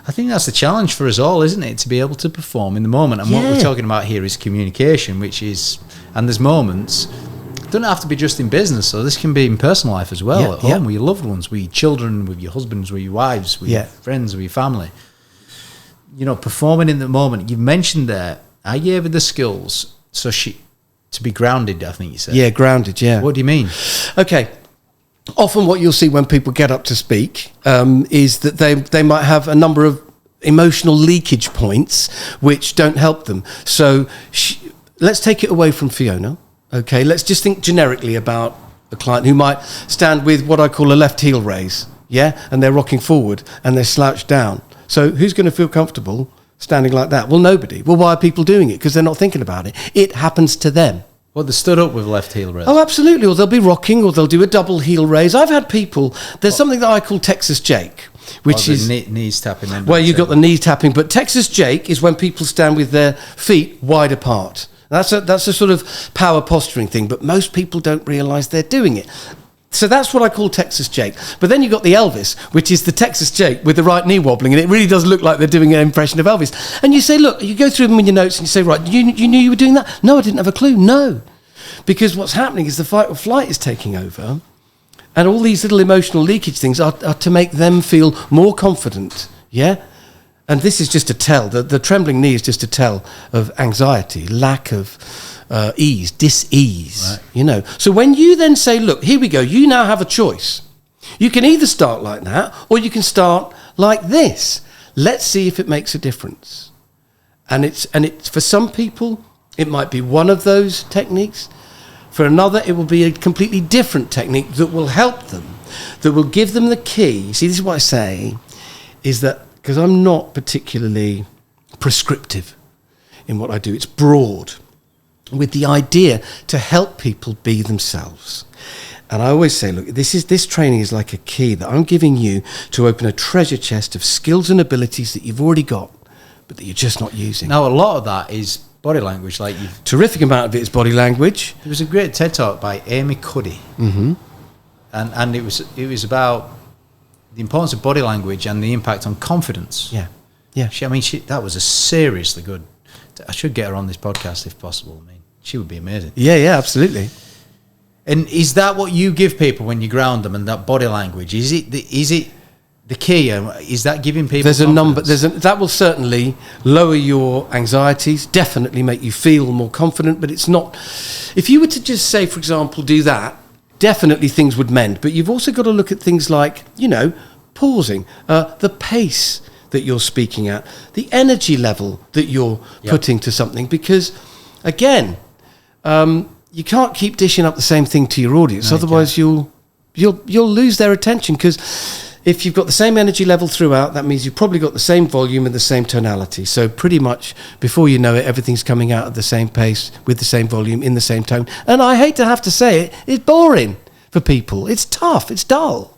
I think that's the challenge for us all, isn't it? To be able to perform in the moment. And what we're talking about here is communication, and there's moments, it doesn't have to be just in business, so this can be in personal life as well, at home with your loved ones, with your children, with your husbands, with your wives, with your friends, with your family. You know, performing in the moment. You've mentioned there, I gave her the skills to be grounded, I think you said. Yeah, grounded, yeah. What do you mean? Okay. Often what you'll see when people get up to speak is that they might have a number of emotional leakage points which don't help them. So let's take it away from Fiona. Okay, let's just think generically about a client who might stand with what I call a left heel raise, yeah? And they're rocking forward and they're slouched down. So who's going to feel comfortable standing like that? Well, nobody. Well, why are people doing it? Because they're not thinking about it. It happens to them. Well, they stood up with left heel raise. Oh, absolutely. Or they'll be rocking, or they'll do a double heel raise. I've had people, there's something that I call Texas Jake, which is... knees tapping. Well, you've got the knee tapping, but Texas Jake is when people stand with their feet wide apart. That's a sort of power posturing thing, but most people don't realise they're doing it. So that's what I call Texas Jake. But then you've got the Elvis, which is the Texas Jake with the right knee wobbling, and it really does look like they're doing an impression of Elvis. And you say, look, you go through them in your notes and you say, right, you knew you were doing that? No, I didn't have a clue. No. Because what's happening is the fight or flight is taking over, and all these little emotional leakage things are to make them feel more confident, yeah? And this is just a tell. The trembling knee is just a tell of anxiety, lack of ease, dis-ease, right. So when you then say, look, here we go, you now have a choice. You can either start like that, or you can start like this. Let's see if it makes a difference. And it's for some people, it might be one of those techniques. For another, it will be a completely different technique that will help them, that will give them the key. See, this is what I say, is that, because I'm not particularly prescriptive in what I do, it's broad, with the idea to help people be themselves. And I always say, look, this training is like a key that I'm giving you to open a treasure chest of skills and abilities that you've already got, but that you're just not using. Now, a lot of that is body language. Terrific amount of it is body language. There was a great TED Talk by Amy Cuddy. Mm-hmm. And it was about the importance of body language and the impact on confidence. Yeah. That was a seriously good... I should get her on this podcast if possible. She would be amazing. Yeah, absolutely. And is that what you give people when you ground them, and that body language? Is it the key? Is that giving people There's confidence? a number. That will certainly lower your anxieties, definitely make you feel more confident, but it's not... If you were to just say, for example, do that, definitely things would mend. But you've also got to look at things like, pausing, the pace that you're speaking at, the energy level that you're putting to something, because, again... you can't keep dishing up the same thing to your audience, otherwise you'll lose their attention. Because if you've got the same energy level throughout, that means you've probably got the same volume and the same tonality. So pretty much before you know it, everything's coming out at the same pace, with the same volume, in the same tone. And I hate to have to say it, it's boring for people. It's tough, it's dull.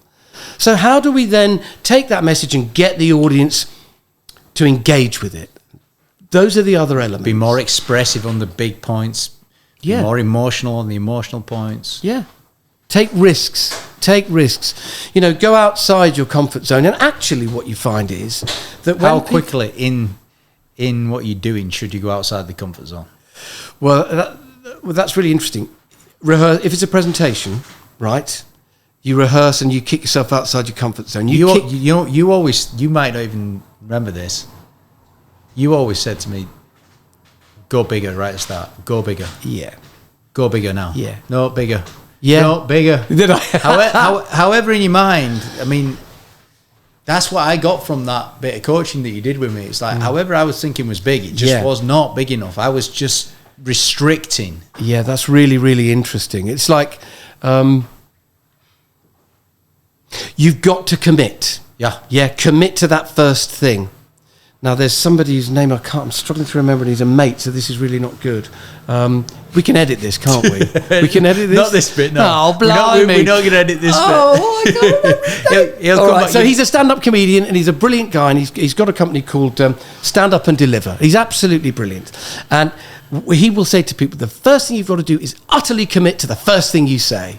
So how do we then take that message and get the audience to engage with it? Those are the other elements. Be more expressive on the big points. Yeah. More emotional on the emotional points. Yeah. Take risks. Go outside your comfort zone. And actually what you find is that when how quickly in what you're doing should you go outside the comfort zone? Well, that's really interesting. If it's a presentation, right, you rehearse and you kick yourself outside your comfort zone. You might not even remember this. You always said to me, go bigger right at the start. Go bigger. Yeah. Go bigger now. Yeah. No, bigger. Yeah. No, bigger. Did I? However, in your mind, that's what I got from that bit of coaching that you did with me. It's like, however I was thinking was big, it just was not big enough. I was just restricting. Yeah, that's really, really interesting. It's like, you've got to commit. Yeah. Yeah, commit to that first thing. Now, there's somebody whose name I'm struggling to remember, and he's a mate, so this is really not good. We can edit this, can't we? We can edit this? Not this bit, no. Oh, blimey. We're not going to edit this bit. Oh, my God. He'll All come right, back. so he's a stand-up comedian, and he's a brilliant guy, and he's got a company called Stand Up and Deliver. He's absolutely brilliant. And he will say to people, the first thing you've got to do is utterly commit to the first thing you say.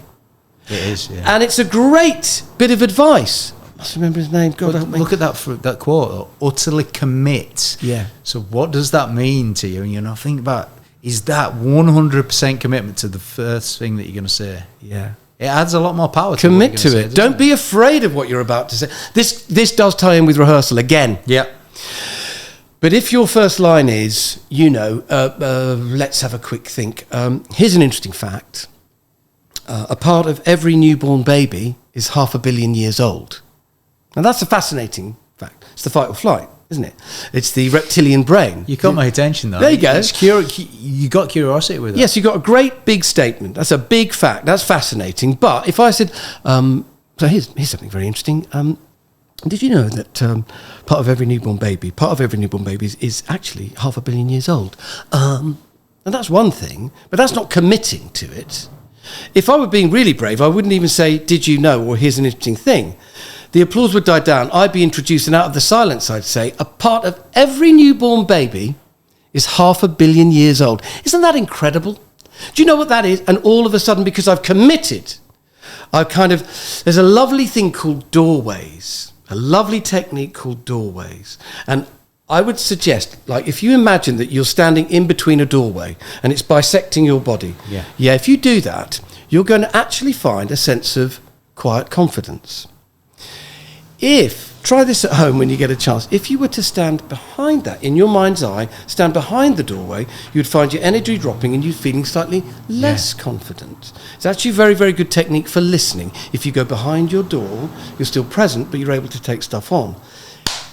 It is, yeah. And it's a great bit of advice. I must remember his name. God help me. Look at that quote. Utterly commit. Yeah. So what does that mean to you? And think about, is that 100% commitment to the first thing that you're going to say? Yeah. It adds a lot more power to Commit to it. Don't be afraid of what you're about to say. This does tie in with rehearsal again. Yeah. But if your first line is, let's have a quick think. Here's an interesting fact. A part of every newborn baby is 500 million years old. Now, that's a fascinating fact. It's the fight or flight, isn't it? It's the reptilian brain. You caught my attention, though. There you go. You got curiosity with it. Yes, you got a great big statement. That's a big fact. That's fascinating. But if I said, so here's something very interesting. Did you know that part of every newborn baby is actually 500 million years old? And that's one thing, but that's not committing to it. If I were being really brave, I wouldn't even say, did you know, or here's an interesting thing. The applause would die down. I'd be introduced, and out of the silence, I'd say, a part of every newborn baby is 500 million years old. Isn't that incredible? Do you know what that is? And all of a sudden, because I've committed, there's a lovely thing called doorways, a lovely technique called doorways. And I would suggest, like, if you imagine that you're standing in between a doorway and it's bisecting your body. Yeah, if you do that, you're going to actually find a sense of quiet confidence. Try this at home when you get a chance. If you were to stand behind that, in your mind's eye, stand behind the doorway, you'd find your energy dropping and you're feeling slightly less confident. It's actually a very, very good technique for listening. If you go behind your door, you're still present, but you're able to take stuff on.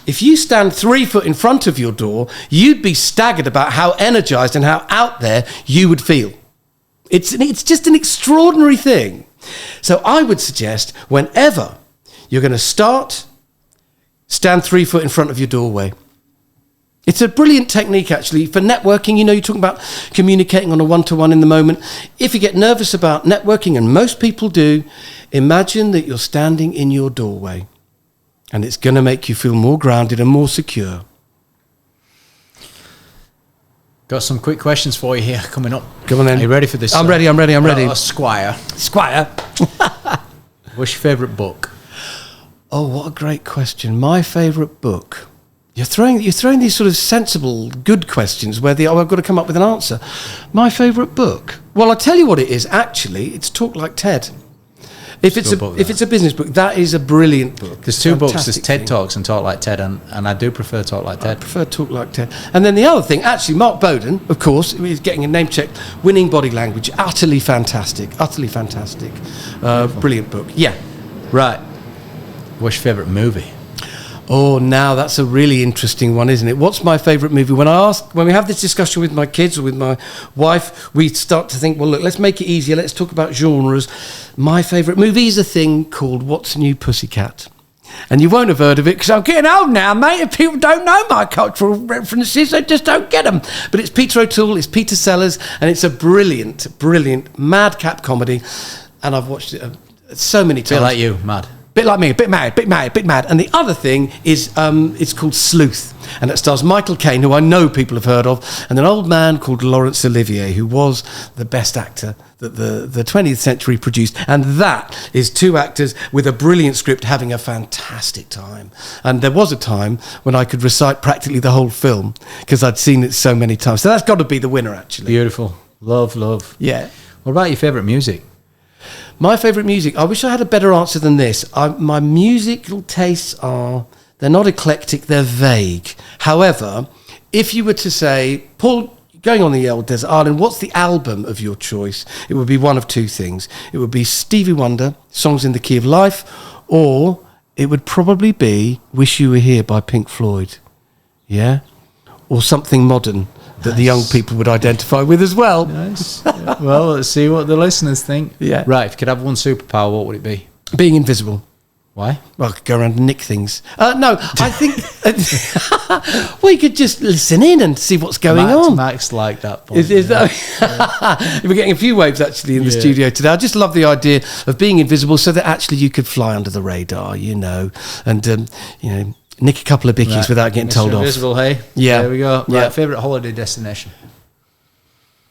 If you stand 3 foot in front of your door, you'd be staggered about how energized and how out there you would feel. It's just an extraordinary thing. So I would suggest whenever you're going to stand 3 foot in front of your doorway. It's a brilliant technique, actually, for networking. You know, you're talking about communicating on a one-to-one in the moment. If you get nervous about networking, and most people do, imagine that you're standing in your doorway, and it's going to make you feel more grounded and more secure. Got some quick questions for you here coming up. Come on then. Are you ready for this? I'm ready. Squire. What's your favourite book? Oh, what a great question. My favourite book. You're throwing these sort of sensible, good questions where I've got to come up with an answer. My favourite book. Well, I'll tell you what it is. Actually, it's Talk Like Ted. If it's a business book, that is a brilliant book. There's two books. There's TED Talks and Talk Like Ted, and I do prefer Talk Like Ted. I prefer Talk Like Ted. And then the other thing, actually, Mark Bowden, of course, he's getting a name check. Winning Body Language, utterly fantastic. Brilliant book. Yeah. Right. What's your favourite movie? Oh, now that's a really interesting one, isn't it? What's my favourite movie? When we have this discussion with my kids or with my wife, we start to think, well, look, let's make it easier. Let's talk about genres. My favourite movie is a thing called What's New Pussycat. And you won't have heard of it because I'm getting old now, mate. If people don't know my cultural references, they just don't get them. But it's Peter O'Toole, it's Peter Sellers, and it's a brilliant, brilliant madcap comedy. And I've watched it so many times. Bit like you, mad. Bit like me, bit mad. And the other thing is, it's called Sleuth, and it stars Michael Caine, who I know people have heard of, and an old man called Laurence Olivier, who was the best actor that the 20th century produced. And that is two actors with a brilliant script having a fantastic time. And there was a time when I could recite practically the whole film because I'd seen it so many times. So that's got to be the winner, actually. Beautiful. Love. Yeah. What about your favourite music? My favourite music, I wish I had a better answer than this. My musical tastes they're not eclectic, they're vague. However, if you were to say, Paul, going on the old desert island, what's the album of your choice? It would be one of two things. It would be Stevie Wonder, Songs in the Key of Life, or it would probably be Wish You Were Here by Pink Floyd. Yeah? Or something modern that the young people would identify with as well. Nice. Well, let's see what the listeners think. Yeah. Right, if you could have one superpower, what would it be? Being invisible. Why? Well, I could go around and nick things. No, I think we could just listen in and see what's going on. Max like that. We're getting a few waves actually in the studio today. I just love the idea of being invisible so that actually you could fly under the radar, and nick a couple of bickies without getting told off. Invisible, hey? Yeah. There we go. Yeah. Right, favourite holiday destination?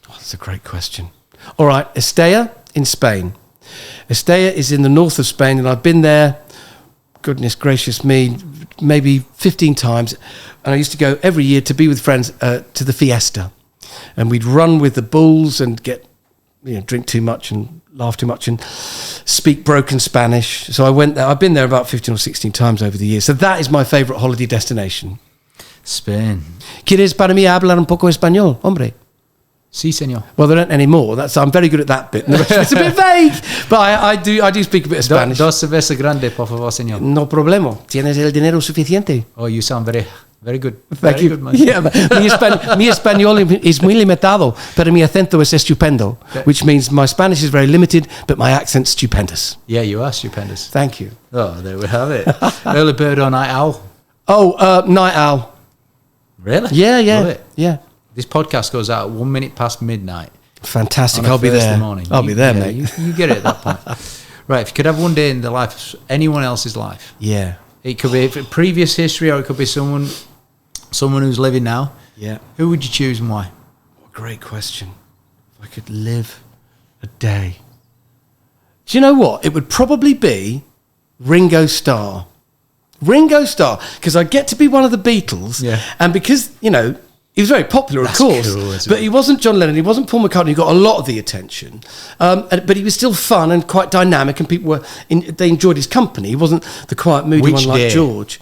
Oh, that's a great question. All right, Estella in Spain. Estella is in the north of Spain, and I've been there, goodness gracious me, maybe 15 times. And I used to go every year to be with friends to the fiesta. And we'd run with the bulls and drink too much and laugh too much and speak broken Spanish. So I went there. I've been there about 15 or 16 times over the years. So that is my favourite holiday destination. Spain. ¿Quieres para mí hablar un poco español, hombre? Sí, señor. Well, they don't anymore. I'm very good at that bit. It's a bit vague, but I do speak a bit of Spanish. Dos cervezas grande, por favor, señor. No problema. ¿Tienes el dinero suficiente? Oh, you sound very Very good. Thank you. Good, man. Yeah, mi español is muy limitado, pero mi acento es estupendo, which means my Spanish is very limited, but my accent's stupendous. Yeah, you are stupendous. Thank you. Oh, there we have it. Early bird or night owl? Oh, night owl. Really? Yeah. Love it. Yeah. This podcast goes out at 1 minute past midnight. Fantastic. On a I'll be Thursday there. morning. I'll be there, mate. You get it at that point. Right, if you could have one day in the life of anyone else's life. Yeah. It could be previous history, or it could be someone who's living now. Yeah. Who would you choose and why? Great question. If I could live a day. Do you know what? It would probably be Ringo Starr. Ringo Starr, because I get to be one of the Beatles, and because, you know, he was very popular, of course, cool, but he wasn't John Lennon, he wasn't Paul McCartney, he got a lot of the attention, but he was still fun and quite dynamic, and people they enjoyed his company. He wasn't the quiet, moody one like George.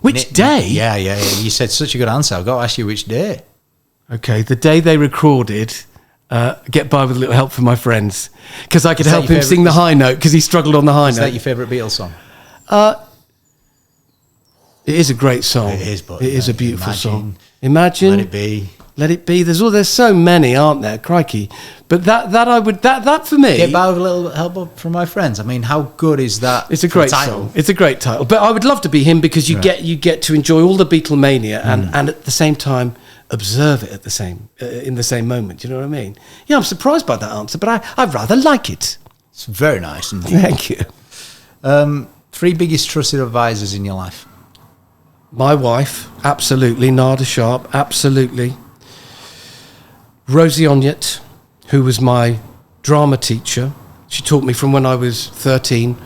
Which day? Yeah. You said such a good answer. I've got to ask you which day. Okay, the day they recorded Get By With a Little Help from My Friends, because I could help him sing the high note, because he struggled on the high note. Is that your favourite Beatles song? It is a great song. It is, but it is a beautiful song. Imagine. Let It Be. There's so many, aren't there? Crikey! But that for me. Get By With a Little Help from My Friends. I mean, how good is that? It's a great song. It's a great title. But I would love to be him, because you get to enjoy all the Beatlemania and at the same time observe it in the same moment. Do you know what I mean? Yeah, I'm surprised by that answer, but I rather like it. It's very nice. Indeed. Thank you. 3 biggest trusted advisors in your life. My wife, absolutely. Nada Sharp, absolutely. Rosie Onyett, who was my drama teacher. She taught me from when I was 13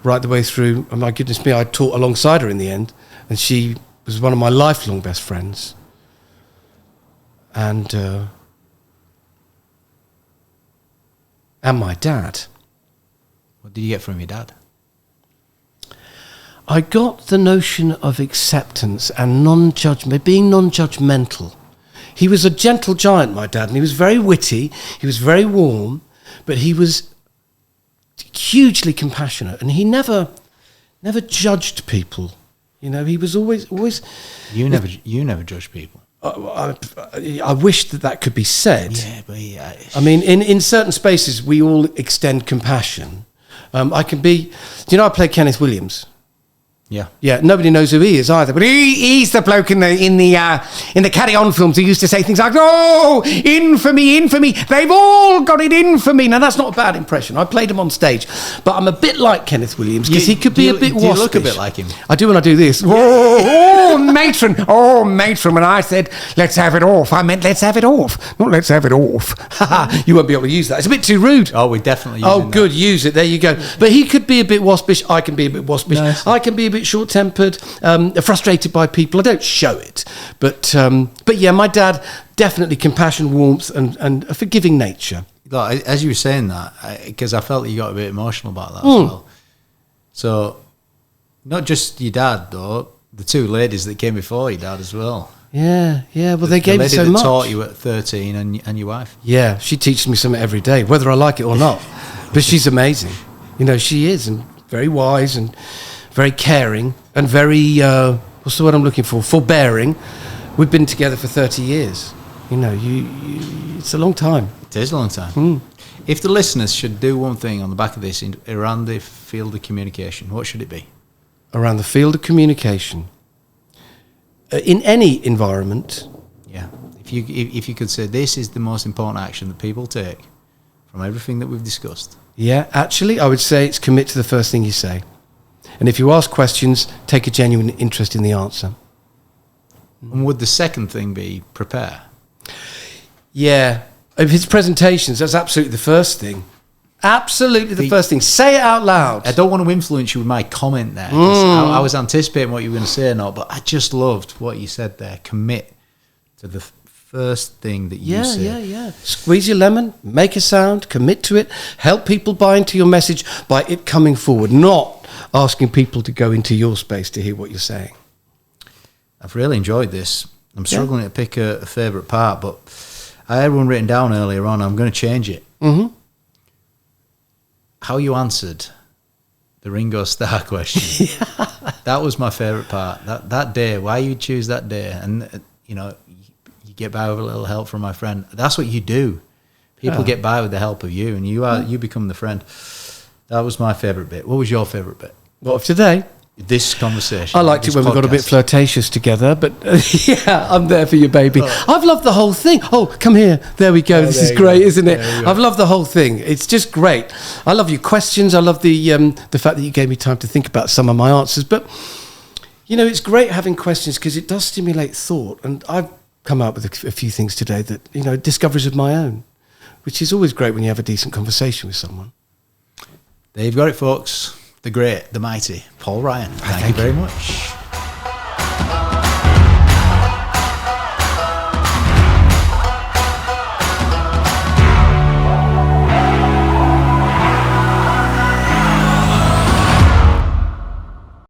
right the way through. Oh my goodness me, I taught alongside her in the end. And she was one of my lifelong best friends. And my dad. What did you get from your dad? I got the notion of acceptance and being non-judgmental. He was a gentle giant, my dad, and he was very witty, he was very warm, but he was hugely compassionate, and he never judged people. You know, he was always. You never judge people. I wish that could be said. Yeah, but I mean, in certain spaces, we all extend compassion. I can be. Do you know I play Kenneth Williams? Yeah. Nobody knows who he is either, but he's the bloke in the Carry On films who used to say things like, "Oh, infamy! They've all got it in for me." Now that's not a bad impression. I played him on stage, but I'm a bit like Kenneth Williams, because he could be a bit waspish. You look a bit like him. I do when I do this. Oh, matron! When I said let's have it off, I meant let's have it off, not let's have it off. You won't be able to use that. It's a bit too rude. Oh, we definitely. Good. Use it. There you go. But he could be a bit waspish. I can be a bit waspish. Nice. I can be a bit short-tempered, frustrated by people. I don't show it, but yeah, my dad definitely compassion, warmth, and a forgiving nature. Like, as you were saying that, because I felt you got a bit emotional about that as well. So, not just your dad though, the 2 ladies that came before your dad as well. Yeah. Well, they gave me so much. The lady that taught you at 13 and your wife. Yeah, she teaches me something every day, whether I like it or not. But she's amazing. You know, she is, and very wise and very caring and very, what's the word I'm looking for? Forbearing. We've been together for 30 years. You know, it's a long time. It is a long time. If the listeners should do one thing on the back of this around the field of communication, what should it be? Around the field of communication. In any environment. Yeah. If you could say this is the most important action that people take from everything that we've discussed. Yeah, actually, I would say it's commit to the first thing you say. And if you ask questions, take a genuine interest in the answer. And would the second thing be prepare? Yeah. If it's presentations, that's absolutely the first thing. Absolutely the first thing. Say it out loud. I don't want to influence you with my comment there. I was anticipating what you were going to say or not, but I just loved what you said there. Commit to the first thing that you say. Yeah. Squeeze your lemon, make a sound, commit to it, help people buy into your message by it coming forward, not asking people to go into your space to hear what you're saying. I've really enjoyed this. I'm struggling to pick a favourite part, but I had one written down earlier on. I'm going to change it. Mm-hmm. How you answered the Ringo Starr question. That was my favourite part. That day, why you choose that day, and you know, you get by with a little help from my friend. That's what you do. People get by with the help of you, and you become the friend. That was my favourite bit. What was your favourite bit? What of today? This conversation. I liked it when we got a bit flirtatious together, but yeah, I'm there for you, baby. I've loved the whole thing. Oh, come here. There we go. This is great, isn't it? I've loved the whole thing. It's just great. I love your questions. I love the fact that you gave me time to think about some of my answers. But, you know, it's great having questions because it does stimulate thought. And I've come up with a few things today that, you know, discoveries of my own, which is always great when you have a decent conversation with someone. There you've got it, folks. The great, the mighty Paul Ryan. Thank you very much.